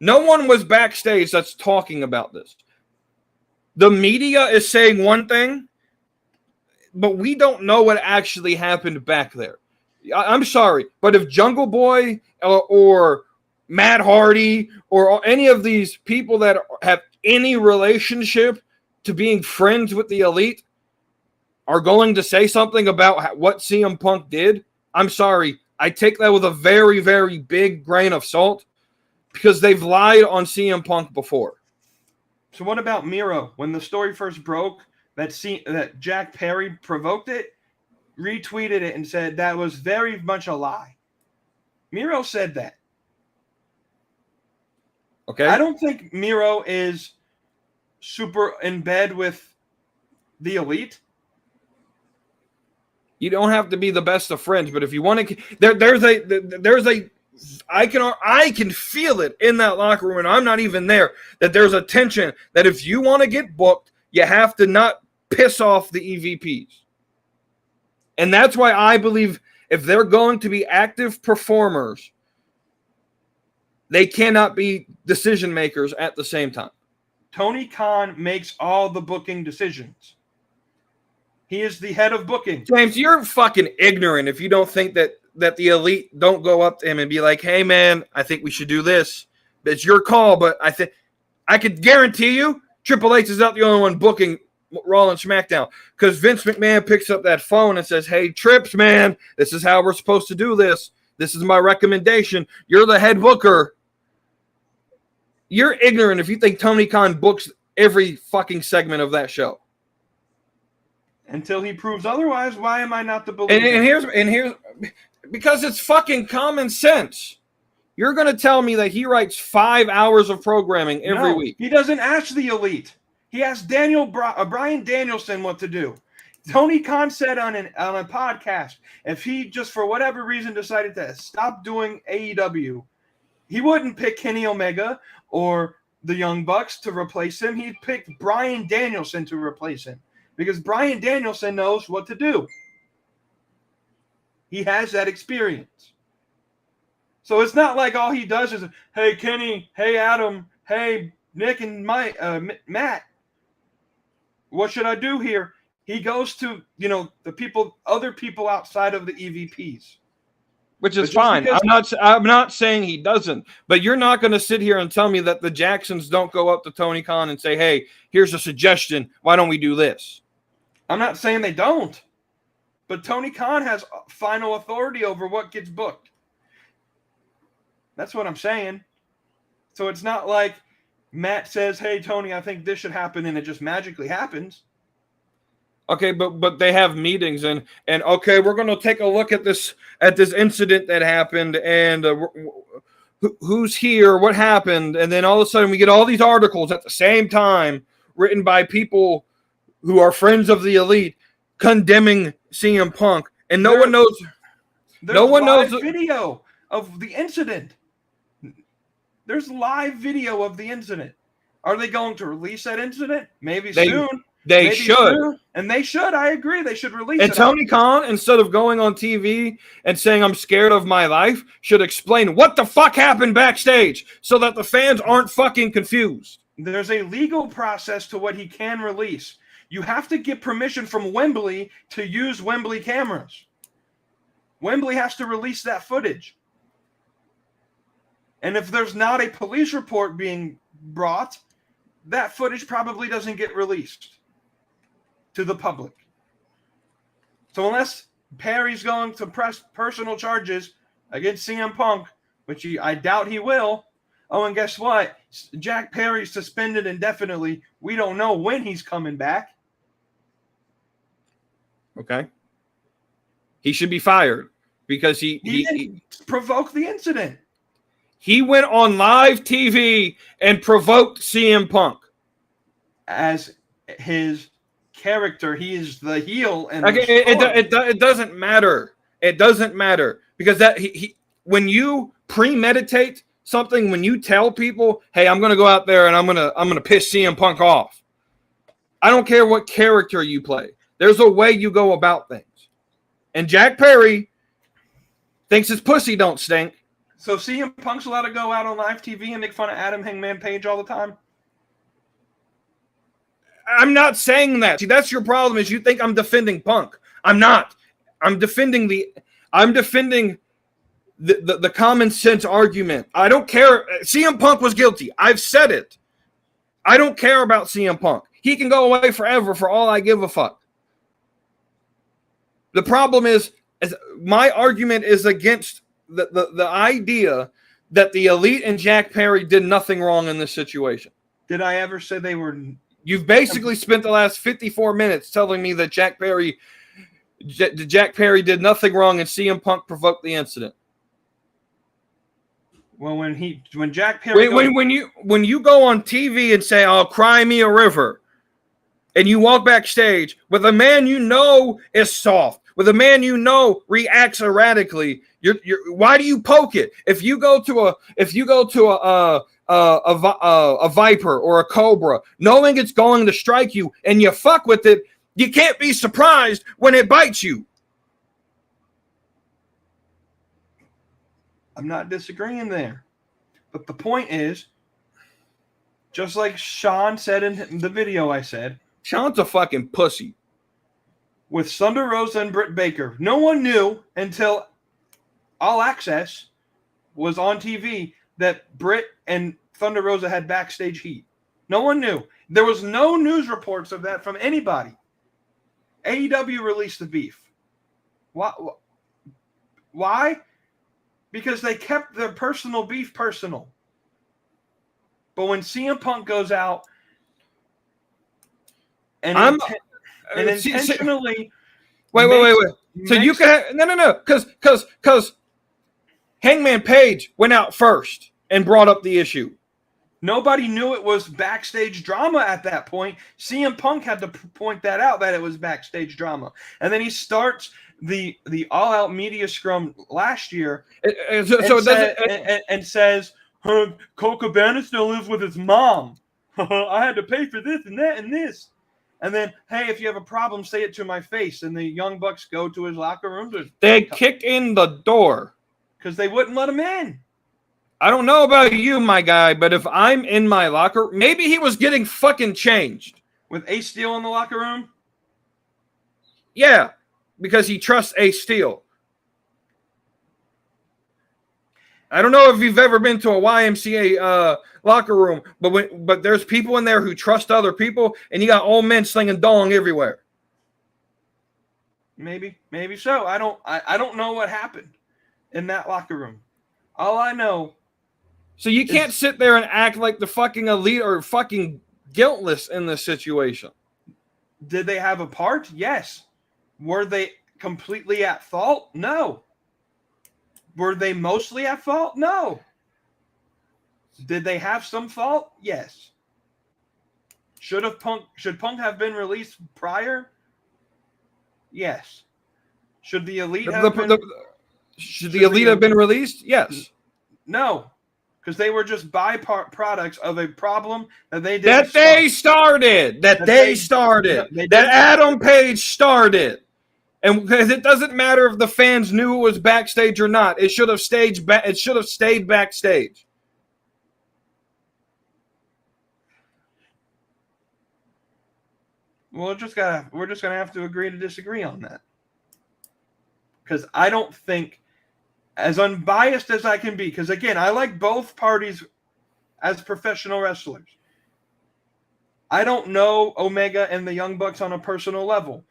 No one was backstage that's talking about this. The media is saying one thing, but we don't know what actually happened back there. I'm sorry, but if Jungle Boy or Matt Hardy or any of these people that have any relationship to being friends with the Elite are going to say something about what CM Punk did, I'm sorry. I take that with a very, very big grain of salt because they've lied on CM Punk before. So what about Miro? When the story first broke, that Jack Perry provoked it, retweeted it, and said that was very much a lie. Miro said that. Okay. I don't think Miro is super in bed with the Elite. You don't have to be the best of friends, but if you want to, I can feel it in that locker room, and I'm not even there, that there's a tension that if you want to get booked, you have to not piss off the EVPs. And that's why I believe if they're going to be active performers, they cannot be decision makers at the same time. Tony Khan makes all the booking decisions. He is the head of booking. James, you're fucking ignorant if you don't think that the Elite don't go up to him and be like, "Hey, man, I think we should do this. It's your call, but I could guarantee you Triple H is not the only one booking Raw and SmackDown because Vince McMahon picks up that phone and says, "Hey, Trips, man, this is how we're supposed to do this. This is my recommendation. You're the head booker." You're ignorant if you think Tony Khan books every fucking segment of that show. Until he proves otherwise, why am I not the believer? And here's because it's fucking common sense. You're going to tell me that he writes 5 hours of programming every week. He doesn't ask the Elite. He asked Bryan Danielson what to do. Tony Khan said on a podcast, if he just for whatever reason decided to stop doing AEW, he wouldn't pick Kenny Omega or the Young Bucks to replace him. He'd pick Bryan Danielson to replace him because Bryan Danielson knows what to do. He has that experience. So it's not like all he does is, "Hey, Kenny, hey, Adam, hey, Nick and Matt, what should I do here?" He goes to, other people outside of the EVPs. Which is fine. I'm not saying he doesn't, but you're not going to sit here and tell me that the Jacksons don't go up to Tony Khan and say, "Hey, here's a suggestion. Why don't we do this?" I'm not saying they don't, but Tony Khan has final authority over what gets booked. That's what I'm saying. So it's not like Matt says, "Hey, Tony, I think this should happen," and it just magically happens. Okay, but they have meetings and okay, we're going to take a look at this incident that happened and who's here, what happened, and then all of a sudden we get all these articles at the same time written by people who are friends of the Elite condemning CM Punk, and no one knows. No one knows video of the incident. There's live video of the incident. Are they going to release that incident? Maybe soon. They should. Soon. And they should. I agree. They should release it. And Tony Khan, instead of going on TV and saying, "I'm scared of my life," should explain what the fuck happened backstage so that the fans aren't fucking confused. There's a legal process to what he can release. You have to get permission from Wembley to use Wembley cameras. Wembley has to release that footage. And if there's not a police report being brought, that footage probably doesn't get released to the public. So unless Perry's going to press personal charges against CM Punk, which I doubt he will. Oh, and guess what? Jack Perry's suspended indefinitely. We don't know when he's coming back. Okay. He should be fired because he provoked the incident. He went on live TV and provoked CM Punk. As his character, he is the heel. And it doesn't matter. It doesn't matter because that when you premeditate something, when you tell people, "Hey, I'm going to go out there and I'm going to piss CM Punk off," I don't care what character you play. There's a way you go about things. And Jack Perry thinks his pussy don't stink. So CM Punk's allowed to go out on live TV and make fun of Adam Hangman Page all the time? I'm not saying that. See, that's your problem is you think I'm defending Punk. I'm not. I'm defending the common sense argument. I don't care. CM Punk was guilty. I've said it. I don't care about CM Punk. He can go away forever for all I give a fuck. The problem is my argument is against the idea that the Elite and Jack Perry did nothing wrong in this situation. Did I ever say they were? You've basically spent the last 54 minutes telling me that Jack Perry did nothing wrong and CM Punk provoked the incident. Well, when Jack Perry when you go on TV and say, "Oh, cry me a river," and you walk backstage with a man you know is soft, with a man you know reacts erratically, why do you poke it? If you go to a viper or a cobra, knowing it's going to strike you, and you fuck with it, you can't be surprised when it bites you. I'm not disagreeing there. But the point is, just like Sean said in the video I said, Sean's a fucking pussy. With Thunder Rosa and Britt Baker, no one knew until All Access was on TV that Britt and Thunder Rosa had backstage heat. No one knew. There was no news reports of that from anybody. AEW released the beef. Why? Because they kept their personal beef personal. But when CM Punk goes out and intentionally... Wait. So you can have... No. Because Hangman Page went out first and brought up the issue. Nobody knew it was backstage drama at that point. CM Punk had to point that out, that it was backstage drama. And then he starts the all-out media scrum last year and says, Cole Cabana still lives with his mom. I had to pay for this and that and this. And then, hey, if you have a problem, say it to my face. And the Young Bucks go to his locker room. They kick in the door. Because they wouldn't let him in. I don't know about you, my guy, but if I'm in my locker, maybe he was getting fucking changed. With Ace Steel in the locker room? Yeah, because he trusts Ace Steel. I don't know if you've ever been to a YMCA locker room, but there's people in there who trust other people, and you got old men slinging dong everywhere. Maybe so. I don't know what happened in that locker room. All I know. So you can't sit there and act like the fucking Elite or fucking guiltless in this situation. Did they have a part? Yes. Were they completely at fault? No. Were they mostly at fault? No. Did they have some fault? Yes. Should Punk have been released prior? Yes. Should the Elite have been released? Yes. No. Because they were just byproducts of a problem that they did. That they started. That Adam Page started. And because it doesn't matter if the fans knew it was backstage or not, it should have stayed backstage. Well, we're just gonna have to agree to disagree on that. Because I don't think, as unbiased as I can be, because again, I like both parties as professional wrestlers. I don't know Omega and the Young Bucks on a personal level.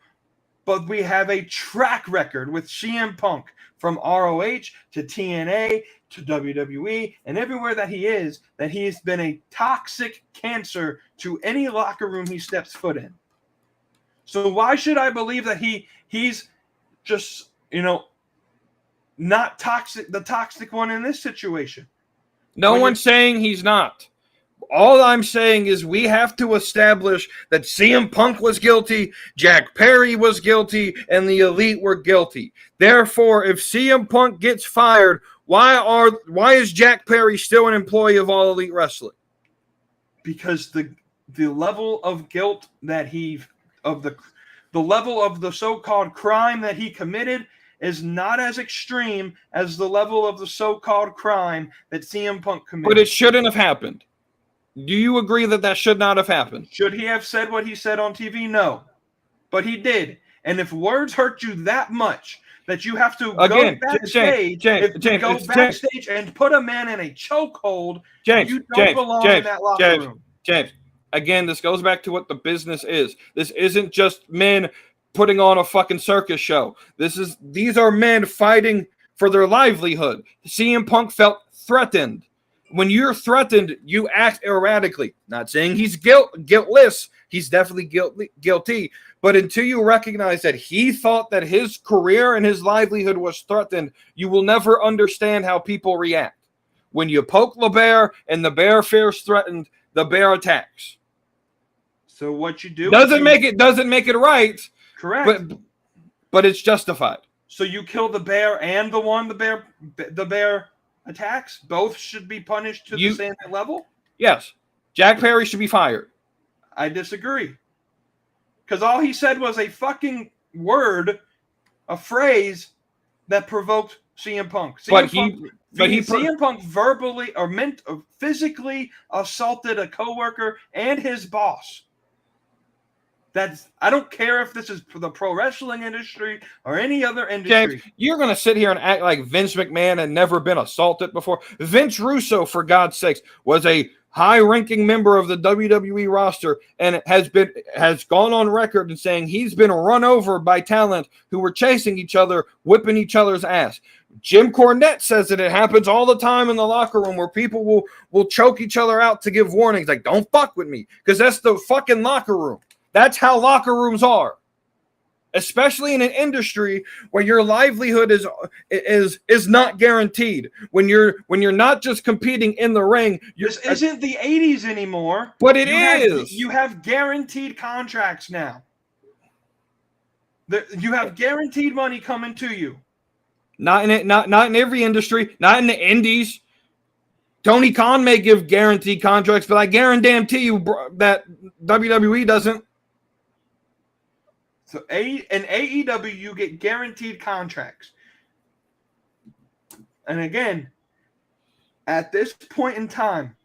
but we have a track record with CM Punk from ROH to TNA to WWE and everywhere that he's been a toxic cancer to any locker room he steps foot in. So why should I believe that he's just, not toxic, the toxic one in this situation? No one's saying he's not. All I'm saying is we have to establish that CM Punk was guilty, Jack Perry was guilty, and the Elite were guilty. Therefore, if CM Punk gets fired, why is Jack Perry still an employee of All Elite Wrestling? Because the level of guilt that the level of the so-called crime that he committed is not as extreme as the level of the so-called crime that CM Punk committed. But it shouldn't have happened. Do you agree that should not have happened? Should he have said what he said on TV? No. But he did. And if words hurt you that much that you have to go backstage and put a man in a chokehold, you don't belong in that locker room. James, again, this goes back to what the business is. This isn't just men putting on a fucking circus show. These are men fighting for their livelihood. CM Punk felt threatened. When you're threatened, you act erratically. Not saying he's guiltless. He's definitely guilty. But until you recognize that he thought that his career and his livelihood was threatened, you will never understand how people react. When you poke the bear and the bear feels threatened, the bear attacks. So what you do doesn't make it right. Correct. But it's justified. So you kill the bear and the bear attacks? Both should be punished to the same level? Yes. Jack Perry should be fired. I disagree. Because all he said was a fucking word, a phrase that provoked CM Punk. CM Punk verbally or physically assaulted a coworker and his boss. I don't care if this is for the pro wrestling industry or any other industry. James, you're going to sit here and act like Vince McMahon had never been assaulted before. Vince Russo, for God's sakes, was a high-ranking member of the WWE roster and has gone on record and saying he's been run over by talent who were chasing each other, whipping each other's ass. Jim Cornette says that it happens all the time in the locker room where people will choke each other out to give warnings, like, don't fuck with me, because that's the fucking locker room. That's how locker rooms are, especially in an industry where your livelihood is not guaranteed. When you're not just competing in the ring, this isn't the 80s anymore. But it is. You have guaranteed contracts now. You have guaranteed money coming to you. Not in every industry. Not in the indies. Tony Khan may give guaranteed contracts, but I guarantee you that WWE doesn't. So in AEW, you get guaranteed contracts. And again, at this point in time,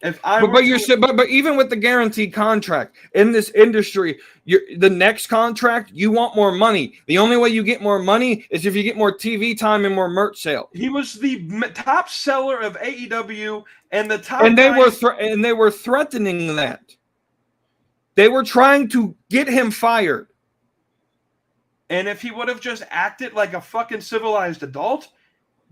but even with the guaranteed contract in this industry, the next contract, you want more money. The only way you get more money is if you get more TV time and more merch sales. He was the top seller of AEW and the top. And they were threatening that. They were trying to get him fired. And if he would have just acted like a fucking civilized adult,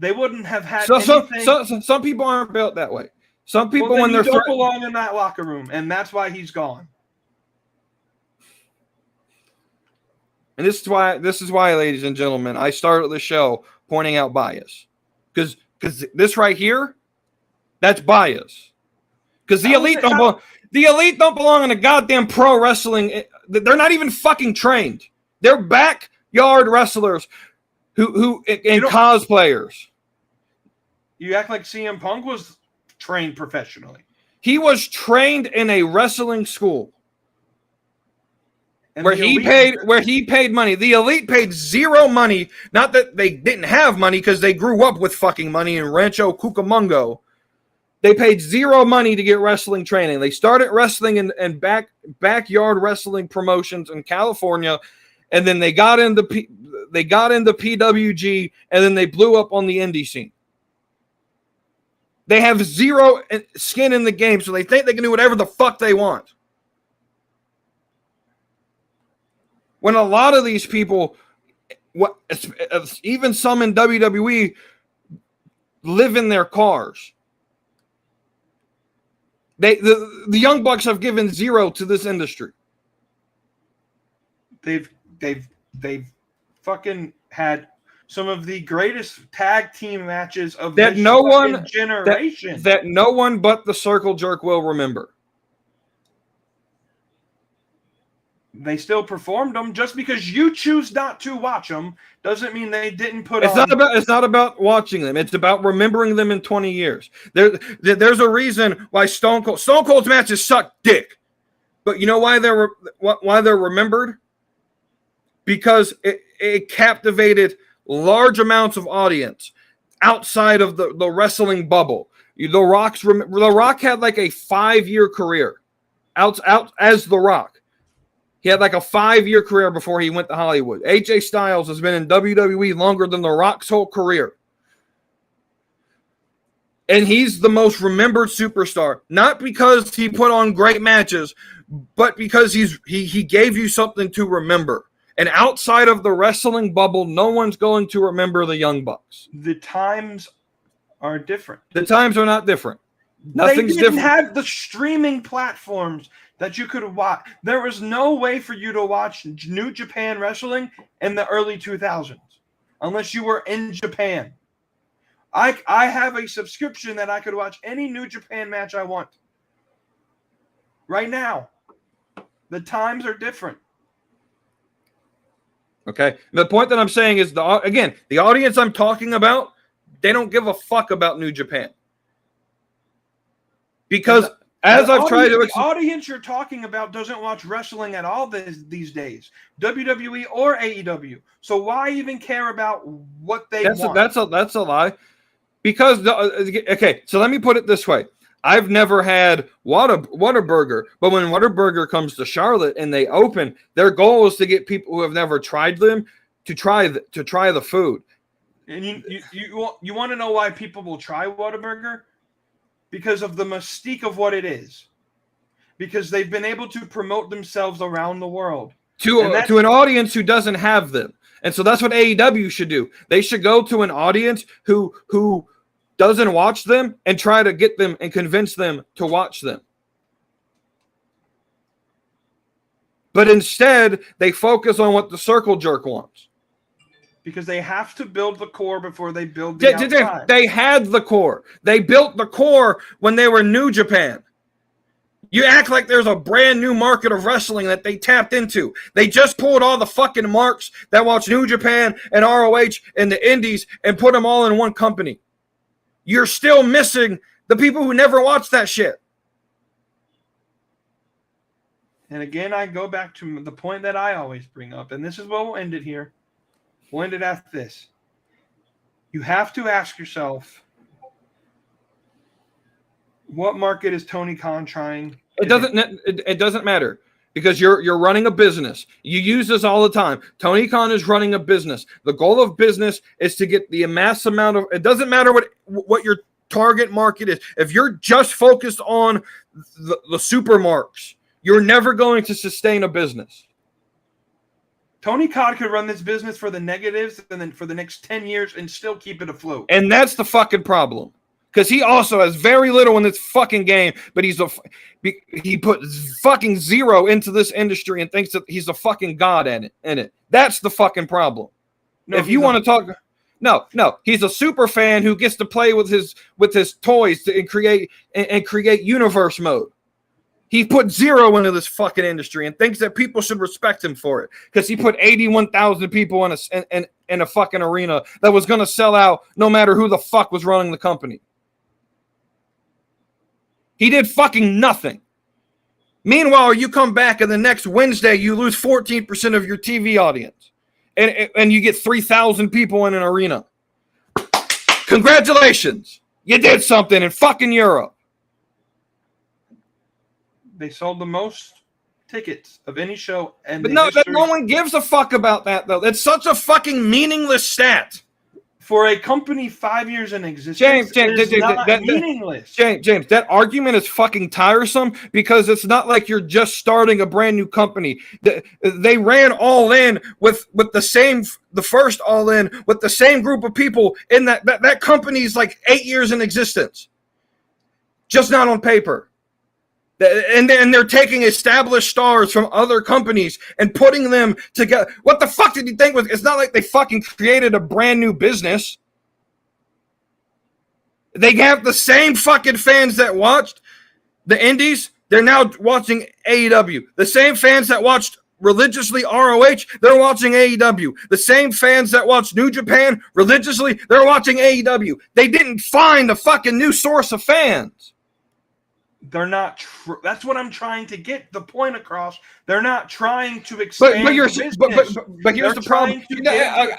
they wouldn't have had anything. Some people aren't built that way. Some people, when they're don't belong in that locker room, and that's why he's gone. And this is why, ladies and gentlemen, I started the show pointing out bias, because this right here, that's bias. Because the elite don't belong in a goddamn pro wrestling. They're not even fucking trained. They're backyard wrestlers who cosplayers. You act like CM Punk was trained professionally. He was trained in a wrestling school where he paid money. The elite paid zero money. Not that they didn't have money, because they grew up with fucking money in Rancho Cucamonga. They paid zero money to get wrestling training. They started wrestling in backyard wrestling promotions in California, and then they got into PWG, and then they blew up on the indie scene. They have zero skin in the game, so they think they can do whatever the fuck they want. When a lot of these people, even some in WWE, live in their cars. The Young Bucks have given zero to this industry. They've fucking had some of the greatest tag team matches of That this no one generation. That no one but the Circle Jerk will remember. They still performed them. Just because you choose not to watch them doesn't mean they didn't put on. It's not about watching them. It's about remembering them in 20 years. There's a reason why Stone Cold's matches suck dick. But you know why they're remembered? Because it captivated large amounts of audience outside of the wrestling bubble. The Rock had like a 5-year career out as The Rock. He had like a 5-year career before he went to Hollywood. AJ Styles has been in WWE longer than The Rock's whole career. And he's the most remembered superstar, not because he put on great matches, but because he gave you something to remember. And outside of the wrestling bubble, no one's going to remember the Young Bucks. The times are different. The times are not different. Nothing's different. They didn't have the streaming platforms that you could watch. There was no way for you to watch New Japan Wrestling in the early 2000s unless you were in Japan. I have a subscription that I could watch any New Japan match I want. Right now. The times are different. Okay. The point that I'm saying is, the audience I'm talking about, they don't give a fuck about New Japan. Because the audience you're talking about doesn't watch wrestling at all these days, WWE or AEW. So why even care about what they want? That's a lie. Because so let me put it this way: I've never had Whataburger, but when Whataburger comes to Charlotte and they open, their goal is to get people who have never tried them to try the food. And you want to know why people will try Whataburger? Because of the mystique of what it is. Because they've been able to promote themselves around the world. To an audience who doesn't have them. And so that's what AEW should do. They should go to an audience who doesn't watch them and try to get them and convince them to watch them. But instead, they focus on what the Circle Jerk wants. Because they have to build the core before they build the outside. They had the core. They built the core when they were New Japan. You act like there's a brand new market of wrestling that they tapped into. They just pulled all the fucking marks that watch New Japan and ROH and the Indies and put them all in one company. You're still missing the people who never watched that shit. And again, I go back to the point that I always bring up, and this is where we'll end it here. We'll end it at this. You have to ask yourself, what market is Tony Khan trying? It doesn't matter because you're running a business. You use this all the time. Tony Khan is running a business. The goal of business is to get the mass amount of. It doesn't matter what your target market is. If you're just focused on the supermarks, you're never going to sustain a business. Tony Khan could run this business for the negatives and then for the next 10 years and still keep it afloat. And that's the fucking problem. Because he also has very little in this fucking game, but he put fucking zero into this industry and thinks that he's a fucking god in it. That's the fucking problem. No, if you want to talk, no, he's a super fan who gets to play with his toys and create universe mode. He put zero into this fucking industry and thinks that people should respect him for it because he put 81,000 people in a fucking arena that was going to sell out no matter who the fuck was running the company. He did fucking nothing. Meanwhile, you come back and the next Wednesday you lose 14% of your TV audience and you get 3,000 people in an arena. Congratulations. You did something in fucking Europe. They sold the most tickets of any show. But no one gives a fuck about that, though. It's such a fucking meaningless stat. For a company 5 years in existence, is not meaningless. James, that argument is fucking tiresome because it's not like you're just starting a brand new company. They ran All In with the first All In with the same group of people in that company's like 8 years in existence, just not on paper. And they're taking established stars from other companies and putting them together. What the fuck did you think? It's not like they fucking created a brand new business. They have the same fucking fans that watched the Indies. They're now watching AEW. The same fans that watched religiously ROH, they're watching AEW. The same fans that watched New Japan religiously, they're watching AEW. They didn't find a fucking new source of fans. They're not. That's what I'm trying to get the point across. They're not trying to expand. But here's the problem.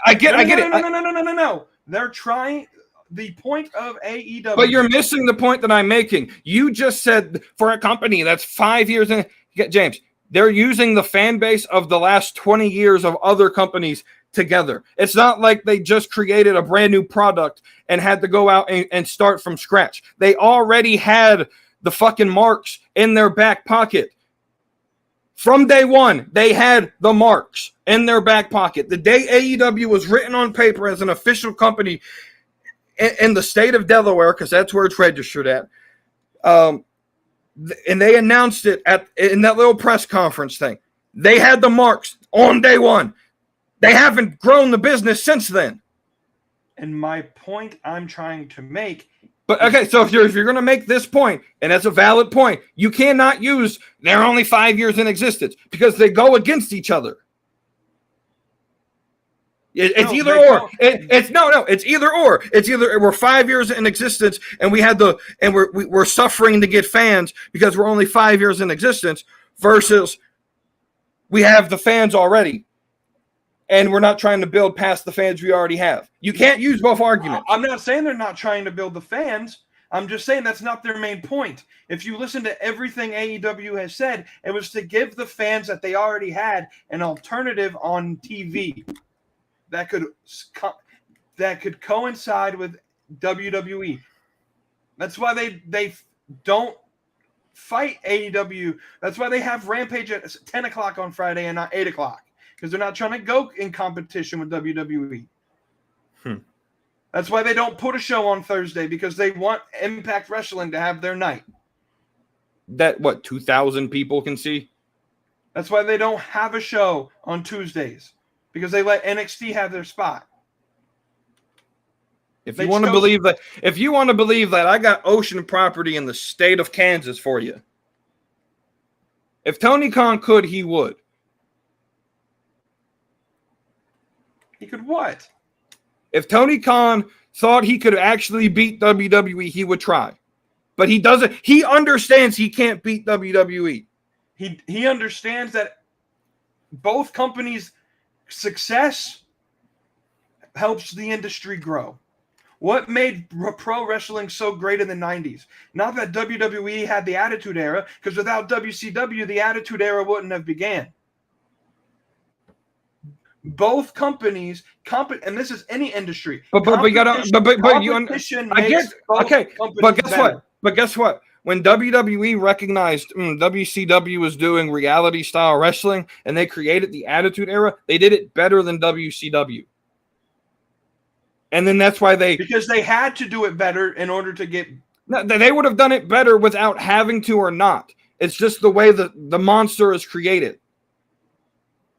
I get it. No. They're trying. The point of AEW. But you're missing the point that I'm making. You just said for a company that's 5 years in. James, they're using the fan base of the last 20 years of other companies together. It's not like they just created a brand new product and had to go out and start from scratch. They already had the fucking marks in their back pocket. From day one, they had the marks in their back pocket. The day AEW was written on paper as an official company in the state of Delaware, because that's where it's registered at, and they announced it in that little press conference thing. They had the marks on day one. They haven't grown the business since then. And my point I'm trying to make. But okay, so if you're going to make this point, and that's a valid point, you cannot use they're only 5 years in existence because they go against each other. It's either or. It's either or. It's either we're 5 years in existence and we're suffering to get fans because we're only 5 years in existence, versus we have the fans already. And we're not trying to build past the fans we already have. You can't use both arguments. I'm not saying they're not trying to build the fans. I'm just saying that's not their main point. If you listen to everything AEW has said, it was to give the fans that they already had an alternative on TV that could coincide with WWE. That's why they don't fight AEW. That's why they have Rampage at 10 o'clock on Friday and not 8 o'clock. Because they're not trying to go in competition with WWE. That's why they don't put a show on Thursday, because they want Impact Wrestling to have their night. That, 2,000 people can see? That's why they don't have a show on Tuesdays, because they let NXT have their spot. If you want to believe that, I got ocean property in the state of Kansas for you. If Tony Khan could, he would. He could what? If Tony Khan thought he could actually beat WWE, he would try. But he doesn't. He understands he can't beat WWE. He understands that both companies' success helps the industry grow. What made pro wrestling so great in the 90s? Not that WWE had the Attitude Era, because without WCW, the Attitude Era wouldn't have began. Both companies, and this is any industry. But guess what? When WWE recognized WCW was doing reality style wrestling and they created the Attitude Era, they did it better than WCW. And then that's why because they had to do it better in order to get. No, they would have done it better without having to or not. It's just the way the monster is created.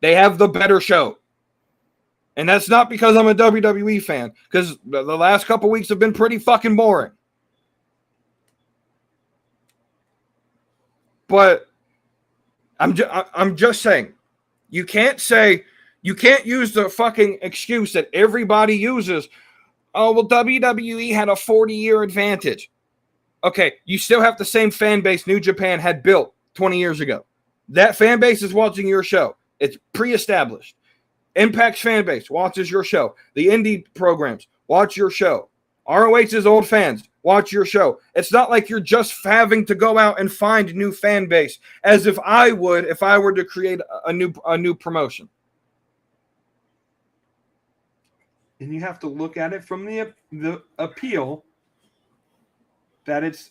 They have the better show. And that's not because I'm a WWE fan, because the last couple weeks have been pretty fucking boring. But I'm just saying, you can't use the fucking excuse that everybody uses. Oh, well, WWE had a 40-year advantage. Okay, you still have the same fan base New Japan had built 20 years ago. That fan base is watching your show. It's pre-established. Impact's fan base watches your show. The indie programs watch your show. ROH's old fans watch your show. It's not like you're just having to go out and find new fan base, as if I would if I were to create a new promotion. and you have to look at it from the appeal that it's.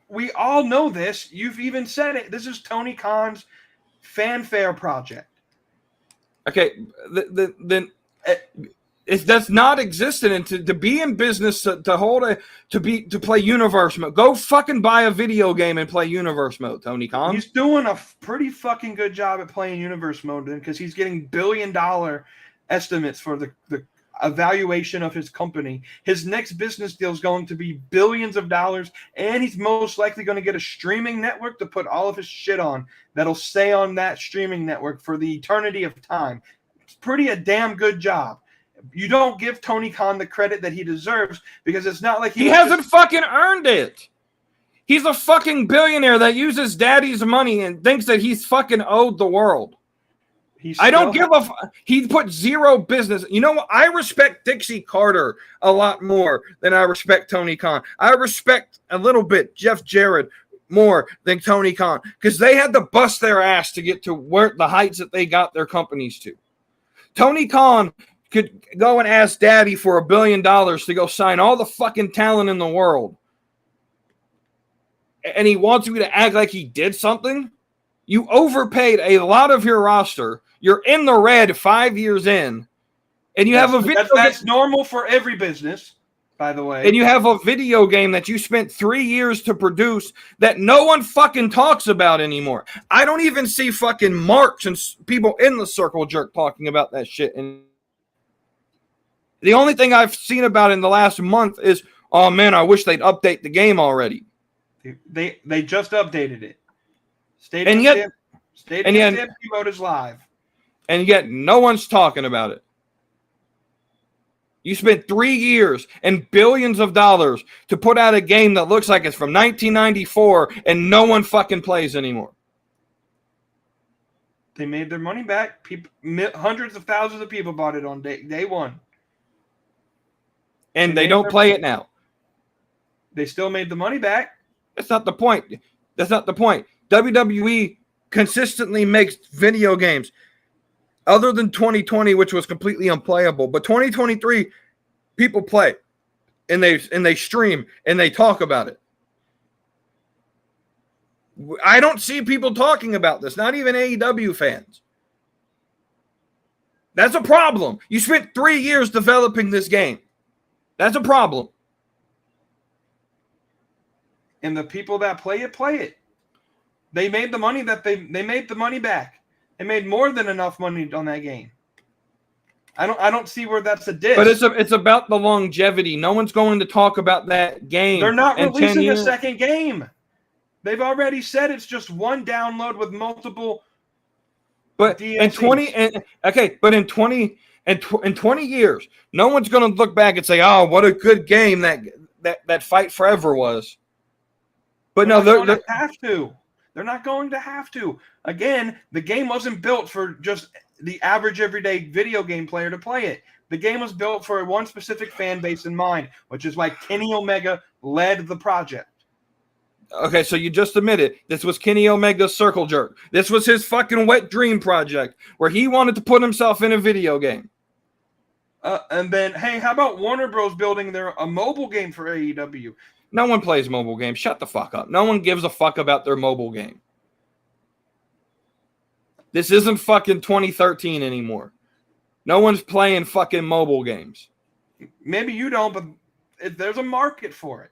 We all know this. You've even said it. This is Tony Khan's fanfare project. Okay, then if that's not existent, and to be in business, to play universe mode, go fucking buy a video game and play universe mode, Tony Khan. He's doing a pretty fucking good job at playing universe mode because he's getting billion-dollar estimates for the evaluation of his company. His next business deal is going to be billions of dollars, and he's most likely going to get a streaming network to put all of his shit on that'll stay on that streaming network for the eternity of time. It's pretty a damn good job. You don't give Tony Khan the credit that he deserves because it's not like he hasn't fucking earned it. He's a fucking billionaire that uses daddy's money and thinks that he's fucking owed the world. I don't give a he put zero business. You know what? I respect Dixie Carter a lot more than I respect Tony Khan. I respect a little bit Jeff Jarrett more than Tony Khan because they had to bust their ass to get to where the heights that they got their companies to. Tony Khan could go and ask daddy for $1 billion to go sign all the fucking talent in the world. And he wants you to act like he did something. You overpaid a lot of your roster. You're in the red 5 years in, and you have a video. That's normal for every business, by the way. And you have a video game that you spent 3 years to produce that no one fucking talks about anymore. I don't even see fucking marks and people in the circle jerk talking about that shit. And the only thing I've seen about in the last month is, oh man, I wish they'd update the game already. They just updated it. Stadium TFT mode is live. And yet no one's talking about it. You spent 3 years and billions of dollars to put out a game that looks like it's from 1994 and no one fucking plays anymore. They made their money back. Hundreds of thousands of people bought it on day one. And they don't play it now. They still made the money back. That's not the point. That's not the point. WWE consistently makes video games. Other than 2020, which was completely unplayable, but 2023, people play, and they stream and they talk about it. I don't see people talking about this, not even AEW fans. That's a problem. You spent 3 years developing this game. That's a problem. And the people that play it. They made the money that they made the money back. They made more than enough money on that game. I don't see where that's a diss. But it's about the longevity. No one's going to talk about that game. They're not releasing a second game. They've already said it's just one download with multiple. But DLCs. in 20 years, no one's going to look back and say, "Oh, what a good game that Fight Forever was." But they're not going to have to. Again, the game wasn't built for just the average everyday video game player to play it. The game was built for one specific fan base in mind, which is why Kenny Omega led the project. Okay, so you just admitted this was Kenny Omega's circle jerk. This was his fucking wet dream project where he wanted to put himself in a video game. And then, hey, how about Warner Bros. Building a mobile game for AEW? No one plays mobile games. Shut the fuck up. No one gives a fuck about their mobile game. This isn't fucking 2013 anymore. No one's playing fucking mobile games. Maybe you don't, but there's a market for it.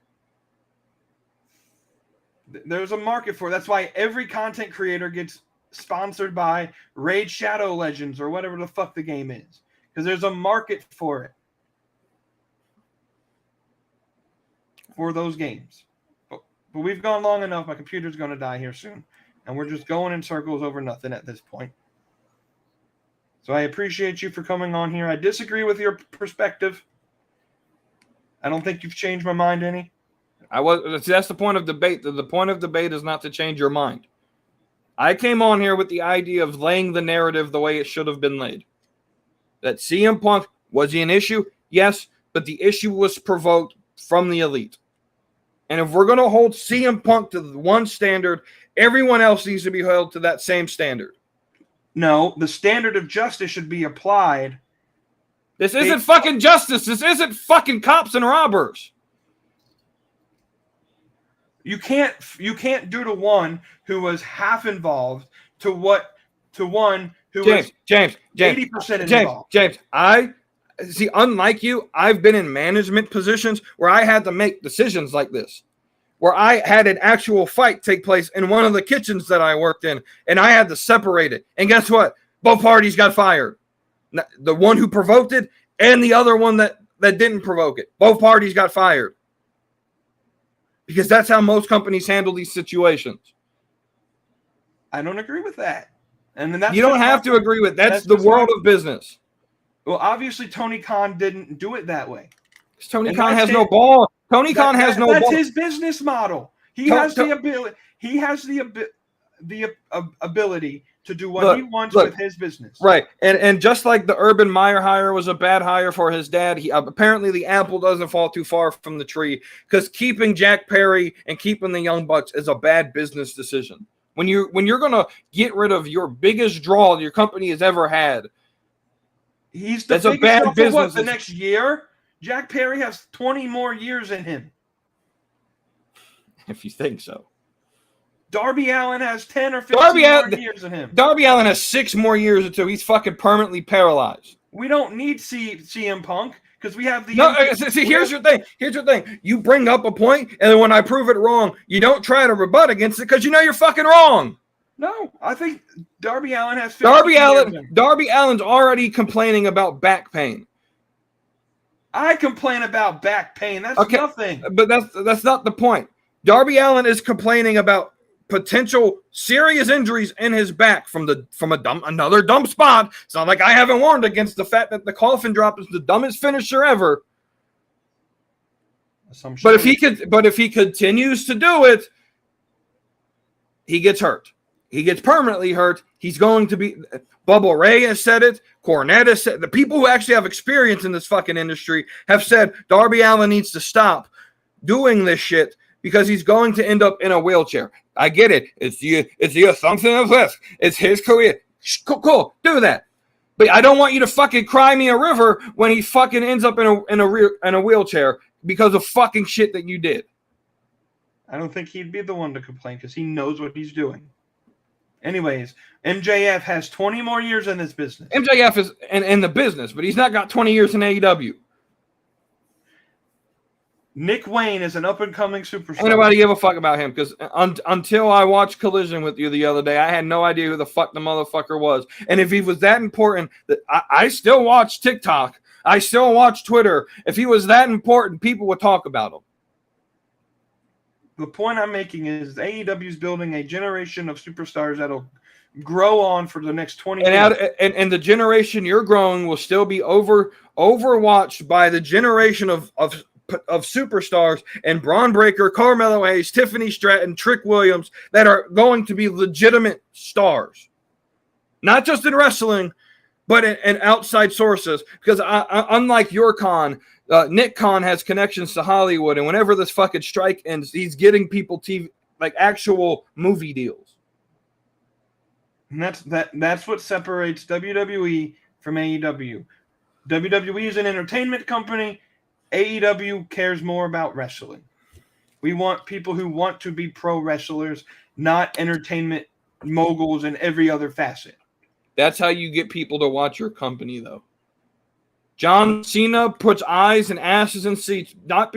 There's a market for it. That's why every content creator gets sponsored by Raid Shadow Legends or whatever the fuck the game is. Because there's a market for it. For those games. But we've gone long enough. My computer's going to die here soon. And we're just going in circles over nothing at this point. So I appreciate you for coming on here. I disagree with your perspective. I don't think you've changed my mind any. That's the point of debate. The point of debate is not to change your mind. I came on here with the idea of laying the narrative the way it should have been laid. That CM Punk, was he an issue? Yes, but the issue was provoked from the elite. And if we're going to hold CM Punk to one standard, everyone else needs to be held to that same standard. No, the standard of justice should be applied This isn't fucking justice. This isn't fucking cops and robbers. You can't do to one who was half involved to one who was 80% involved. James, I see, unlike you, I've been in management positions where I had to make decisions like this, where I had an actual fight take place in one of the kitchens that I worked in, and I had to separate it. And guess what? Both parties got fired. The one who provoked it and the other one that didn't provoke it. Both parties got fired. Because that's how most companies handle these situations. I don't agree with that. And then you don't have to agree with that's the world of business. Well, obviously Tony Khan didn't do it that way. Tony Khan has no ball. Tony Khan has no ball. That's his business model. He has the ability. He has the ability to do what he wants with his business. Right. And just like the Urban Meyer hire was a bad hire for his dad, apparently the apple doesn't fall too far from the tree, because keeping Jack Perry and keeping the Young Bucks is a bad business decision. When you're going to get rid of your biggest draw your company has ever had, that's a bad business. What, the next year? Jack Perry has 20 more years in him. If you think so. Darby Allin has 10 or 15 more years in him. Darby Allin has 6 more years until he's fucking permanently paralyzed. We don't need CM Punk because we have the. No, see, here's your thing. Here's your thing. You bring up a point, and then when I prove it wrong, you don't try to rebut against it because you know you're fucking wrong. No, I think Darby Allin has 15 years. Darby Allin's already complaining about back pain. I complain about back pain. That's nothing. But that's not the point. Darby Allin is complaining about potential serious injuries in his back from another dumb spot. It's not like I haven't warned against the fact that the coffin drop is the dumbest finisher ever. But if he continues to do it, he gets hurt. He gets permanently hurt. He's going to be. Bubba Ray has said it. Cornette has said. The people who actually have experience in this fucking industry have said Darby Allin needs to stop doing this shit because he's going to end up in a wheelchair. I get it. It's the assumption of this. It's his career. Cool. Do that. But I don't want you to fucking cry me a river when he fucking ends up in a wheelchair because of fucking shit that you did. I don't think he'd be the one to complain because he knows what he's doing. Anyways, MJF has 20 more years in this business. MJF is in the business, but he's not got 20 years in AEW. Nick Wayne is an up-and-coming superstar. Ain't nobody give a fuck about him because until I watched Collision with you the other day, I had no idea who the fuck the motherfucker was. And if he was that important, that I still watch TikTok. I still watch Twitter. If he was that important, people would talk about him. The point I'm making is AEW is building a generation of superstars that'll grow on for the next 20 years. And the generation you're growing will still be overwatched by the generation of superstars and Braun Breaker, Carmelo Hayes, Tiffany Stratton, Trick Williams that are going to be legitimate stars. Not just in wrestling, but in outside sources. Because unlike your con, Nick Khan has connections to Hollywood, and whenever this fucking strike ends, he's getting people TV, like actual movie deals. And that's what separates WWE from AEW. WWE is an entertainment company. AEW cares more about wrestling. We want people who want to be pro wrestlers, not entertainment moguls in every other facet. That's how you get people to watch your company, though. John Cena puts eyes and asses in seats, not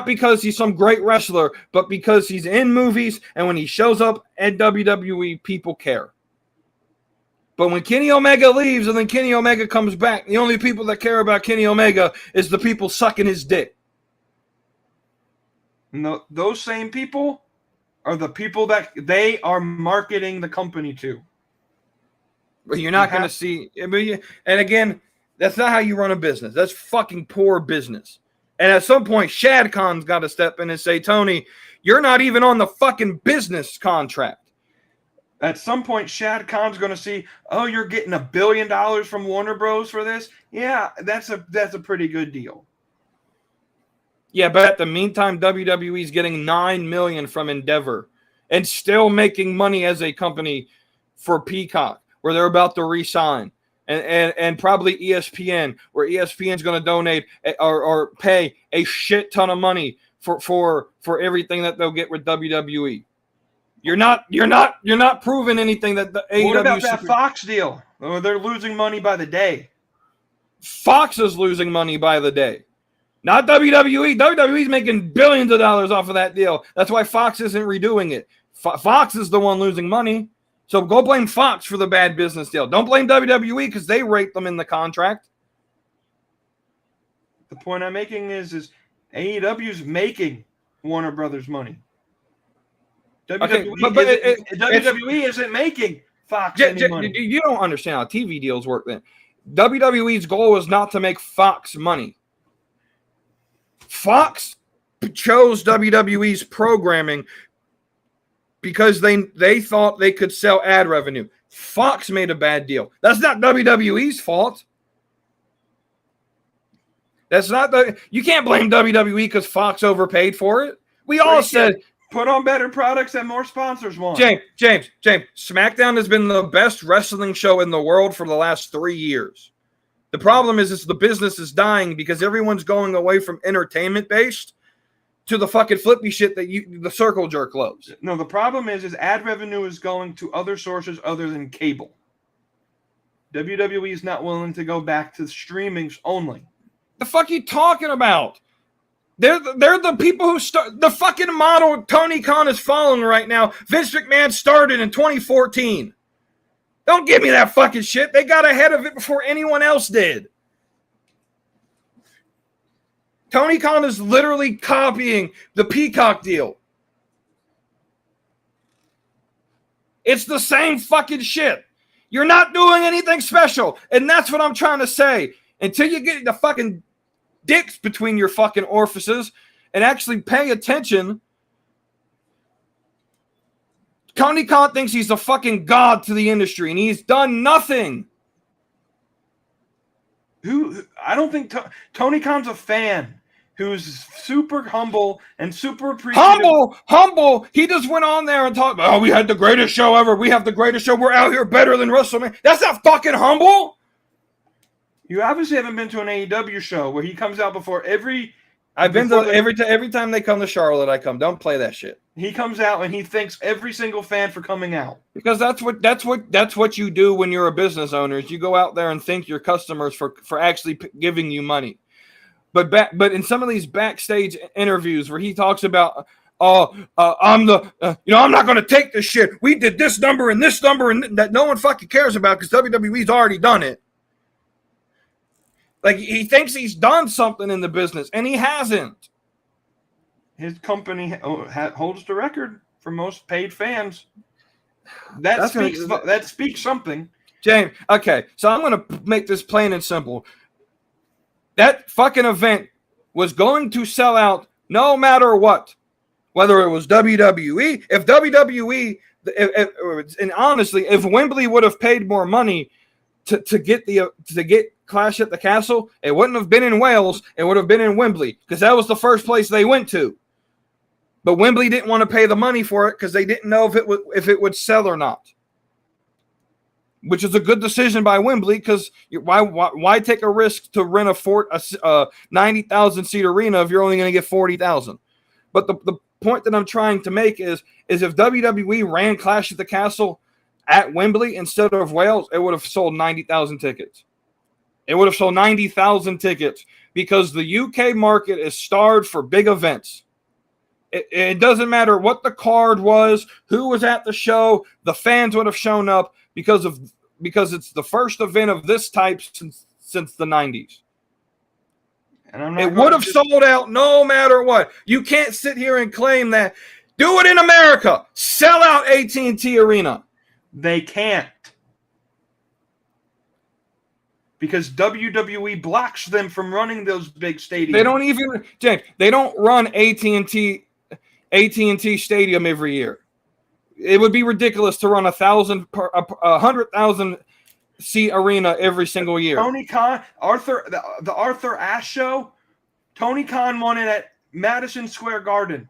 because he's some great wrestler, but because he's in movies, and when he shows up at WWE, people care. But when Kenny Omega leaves and then Kenny Omega comes back, the only people that care about Kenny Omega is the people sucking his dick. No, those same people are the people that they are marketing the company to. But you're not going to see. And again, that's not how you run a business. That's fucking poor business. And at some point, Shad Khan's got to step in and say, Tony, you're not even on the fucking business contract. At some point, Shad Khan's going to see, oh, you're getting $1 billion from Warner Bros. For this? Yeah, that's a pretty good deal. Yeah, but at the meantime, WWE's getting $9 million from Endeavor and still making money as a company for Peacock, where they're about to re-sign. and probably ESPN, where ESPN's going to donate or pay a shit ton of money for everything that they'll get with WWE. You're not proving anything that the AEW. What about that Fox deal? Oh, they're losing money by the day. Fox is losing money by the day. Not WWE. WWE's making billions of dollars off of that deal. That's why Fox isn't redoing it. Fox is the one losing money. So go blame Fox for the bad business deal. Don't blame WWE because they rate them in the contract. The point I'm making is AEW's making Warner Brothers money. WWE isn't making Fox any money. You don't understand how TV deals work then. WWE's goal is not to make Fox money. Fox chose WWE's programming because they thought they could sell ad revenue. Fox made a bad deal. That's not WWE's fault. You can't blame WWE because Fox overpaid for it. We all said put on better products that more sponsors want. James, SmackDown has been the best wrestling show in the world for the last 3 years. The problem is the business is dying because everyone's going away from entertainment based to the fucking flippy shit that the circle jerk loves. No, the problem is ad revenue is going to other sources other than cable. WWE is not willing to go back to streamings only. The fuck are you talking about? They're the people who start the fucking model Tony Khan is following right now. Vince McMahon started in 2014. Don't give me that fucking shit. They got ahead of it before anyone else did. Tony Khan is literally copying the Peacock deal. It's the same fucking shit. You're not doing anything special. And that's what I'm trying to say. Until you get the fucking dicks between your fucking orifices and actually pay attention. Tony Khan thinks he's a fucking god to the industry, and he's done nothing. I don't think Tony Khan's a fan who's super humble and super appreciative. Humble. He just went on there and talked about, we had the greatest show ever. We have the greatest show. We're out here better than WrestleMania. That's not fucking humble. You obviously haven't been to an AEW show where he comes out before every. I've been to every time they come to Charlotte. I come. Don't play that shit. He comes out and he thanks every single fan for coming out. Because that's what you do when you're a business owner. Is you go out there and thank your customers for actually giving you money. But in some of these backstage interviews where he talks about, I'm not going to take this shit. We did this number and that no one fucking cares about because WWE's already done it. Like, he thinks he's done something in the business, and he hasn't. His company holds the record for most paid fans. That speaks something. James, okay, so I'm going to make this plain and simple. That fucking event was going to sell out no matter what. Whether it was WWE, and honestly, if Wembley would have paid more money to get Clash at the Castle, it wouldn't have been in Wales. It would have been in Wembley because that was the first place they went to. But Wembley didn't want to pay the money for it because they didn't know if it would sell or not. Which is a good decision by Wembley because why take a risk to rent a 90,000 seat arena if you're only going to get 40,000? But the point that I'm trying to make is if WWE ran Clash at the Castle at Wembley instead of Wales, it would have sold 90,000 tickets. It would have sold 90,000 tickets because the UK market is starved for big events. It doesn't matter what the card was, who was at the show, the fans would have shown up because it's the first event of this type since the 90s. And it would have sold out no matter what. You can't sit here and claim that. Do it in America. Sell out AT&T Arena. They can't. Because WWE blocks them from running those big stadiums. They don't even, James, they don't run AT&T Stadium every year. It would be ridiculous to run 100,000 seat arena every single year. Tony Khan, the Arthur Ashe show, Tony Khan won it at Madison Square Garden.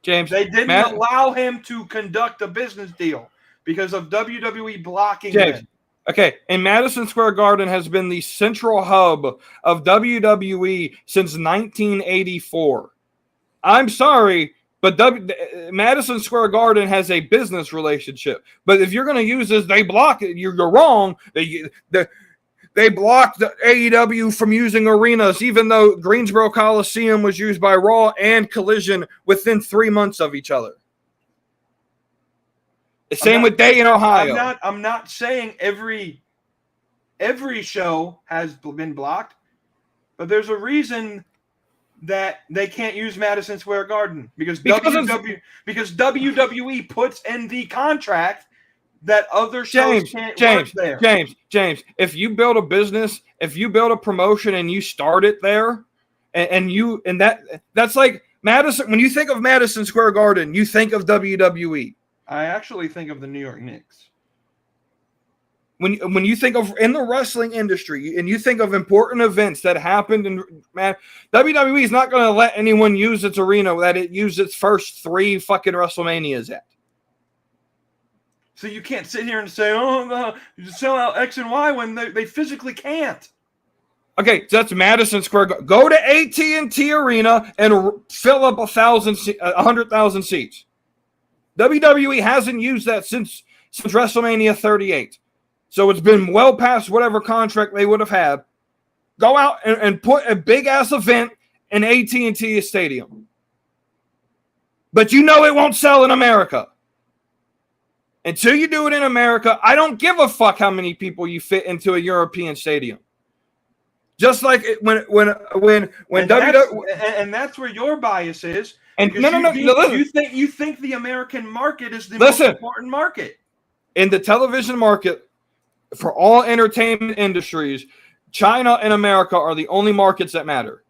James, they didn't allow him to conduct a business deal because of WWE blocking him. Okay, and Madison Square Garden has been the central hub of WWE since 1984. I'm sorry, but Madison Square Garden has a business relationship. But if you're going to use this, they block it. You're wrong. They blocked the AEW from using arenas, even though Greensboro Coliseum was used by Raw and Collision within 3 months of each other. The same with Dayton, Ohio. I'm not saying every show has been blocked, but there's a reason that they can't use Madison Square Garden because WWE puts in the contract that other shows can't work there. James, if you build a business, if you build a promotion and you start it there, that's like Madison. When you think of Madison Square Garden, you think of WWE. I actually think of the New York Knicks. When you think of in the wrestling industry and you think of important events that happened, WWE is not going to let anyone use its arena that it used its first 3 fucking WrestleManias at. So you can't sit here and say, you sell out X and Y when they physically can't. Okay, so that's Madison Square. Go to AT&T Arena and fill up 100,000 seats. WWE hasn't used that since WrestleMania 38. So it's been well past whatever contract they would have had. Go out and put a big-ass event in AT&T Stadium. But you know it won't sell in America. Until you do it in America, I don't give a fuck how many people you fit into a European stadium. Just like when and that's where your bias is. And you think the American market is the most important market. In the television market, for all entertainment industries, China and America are the only markets that matter.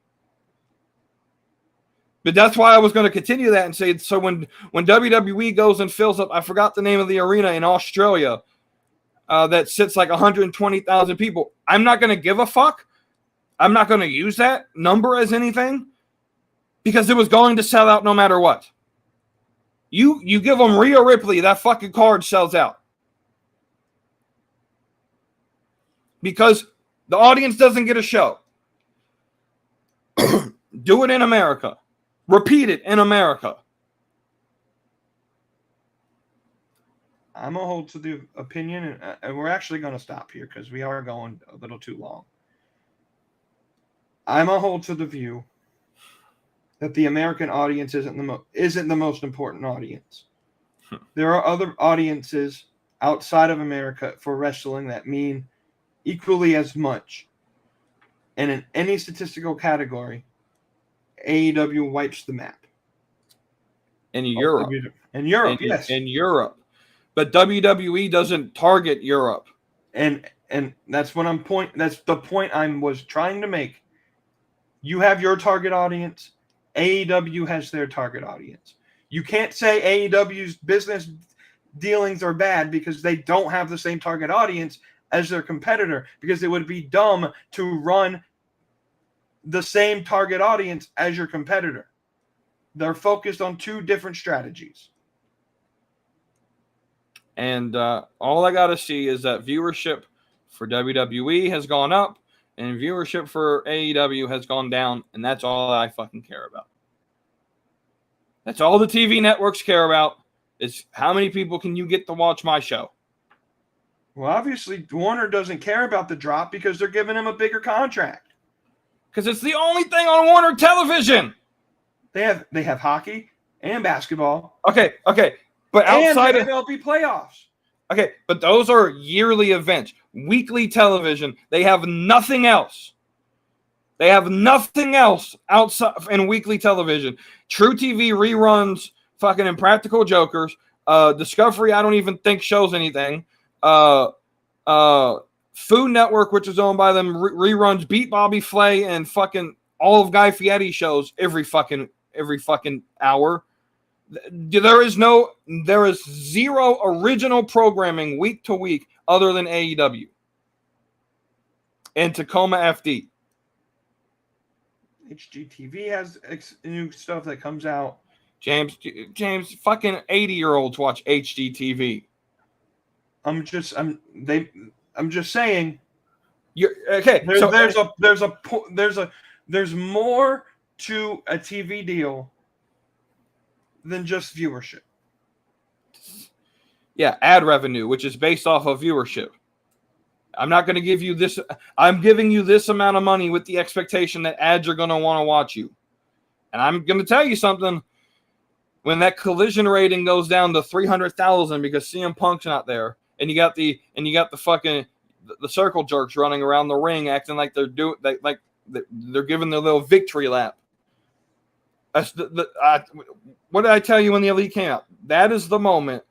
But that's why I was going to continue that and say, so when WWE goes and fills up, I forgot the name of the arena in Australia that sits like 120,000 people. I'm not going to give a fuck. I'm not going to use that number as anything because it was going to sell out no matter what. You give them Rhea Ripley, that fucking card sells out. Because the audience doesn't get a show. Do it in America. Repeat it in America. I'm going to hold to the opinion, and we're actually going to stop here because we are going a little too long. I'm going to hold to the view that the American audience isn't the most important audience. There are other audiences outside of America for wrestling that mean equally as much. And in any statistical category, AEW wipes the map. In Europe. Yes. In Europe. But WWE doesn't target Europe. And that's what that's the point I was trying to make. You have your target audience. AEW has their target audience. You can't say AEW's business dealings are bad because they don't have the same target audience as their competitor, because it would be dumb to run the same target audience as your competitor. They're focused on 2 different strategies. And all I got to see is that viewership for WWE has gone up and viewership for AEW has gone down, and that's all I fucking care about. That's all the TV networks care about is how many people can you get to watch my show. Well, obviously, Warner doesn't care about the drop because they're giving him a bigger contract. Because it's the only thing on Warner Television. They have hockey and basketball. Okay. But outside of MLB playoffs. Okay, but those are yearly events. Weekly television, they have nothing else. They have nothing else outside in weekly television. True TV reruns fucking Impractical Jokers. Discovery, I don't even think shows anything. Food Network, which is owned by them, reruns Beat Bobby Flay and fucking all of Guy Fieri shows every fucking hour. There is zero original programming week to week other than AEW and Tacoma FD. HGTV has new stuff that comes out. James, fucking 80-year-olds watch HGTV. I'm just saying. You're okay. There's more to a TV deal than just viewership. Yeah, ad revenue, which is based off of viewership. I'm not going to give you this. I'm giving you this amount of money with the expectation that ads are going to want to watch you. And I'm going to tell you something. When that Collision rating goes down to 300,000 because CM Punk's not there, and you got the fucking the circle jerks running around the ring acting like they're giving their little victory lap. That's what did I tell you when the Elite came out? That is the moment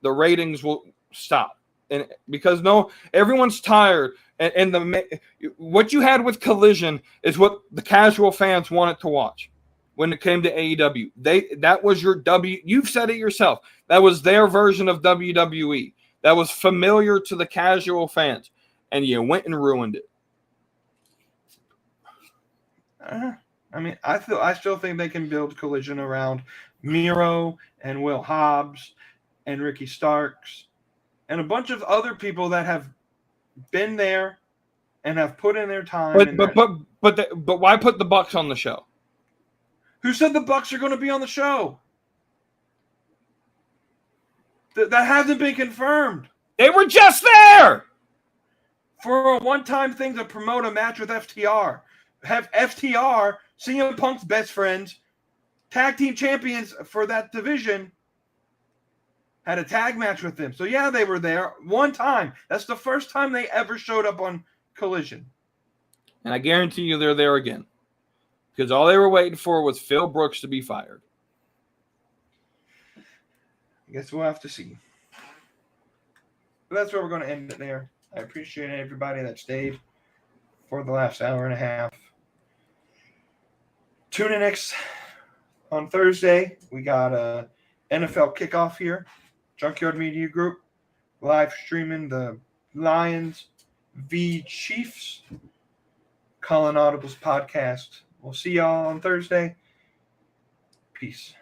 the ratings will stop, and because everyone's tired, and what you had with Collision is what the casual fans wanted to watch. When it came to AEW, that was your you've said it yourself. That was their version of WWE. That was familiar to the casual fans, and you went and ruined it. I mean, I still think they can build Collision around Miro and Will Hobbs and Ricky Starks and a bunch of other people that have been there and have put in their time. But why put the Bucks on the show? Who said the Bucks are going to be on the show? That hasn't been confirmed. They were just there for a one-time thing to promote a match with FTR. Have FTR, CM Punk's best friends, tag team champions for that division, had a tag match with them. So yeah, they were there one time. That's the first time they ever showed up on Collision. And I guarantee you they're there again. Because all they were waiting for was Phil Brooks to be fired. I guess we'll have to see. But that's where we're going to end it there. I appreciate everybody that stayed for the last hour and a half. Tune in next on Thursday. We got a NFL kickoff here. Junkyard Media Group live streaming the Lions v Chiefs. Colin Audible's podcast. We'll see y'all on Thursday. Peace.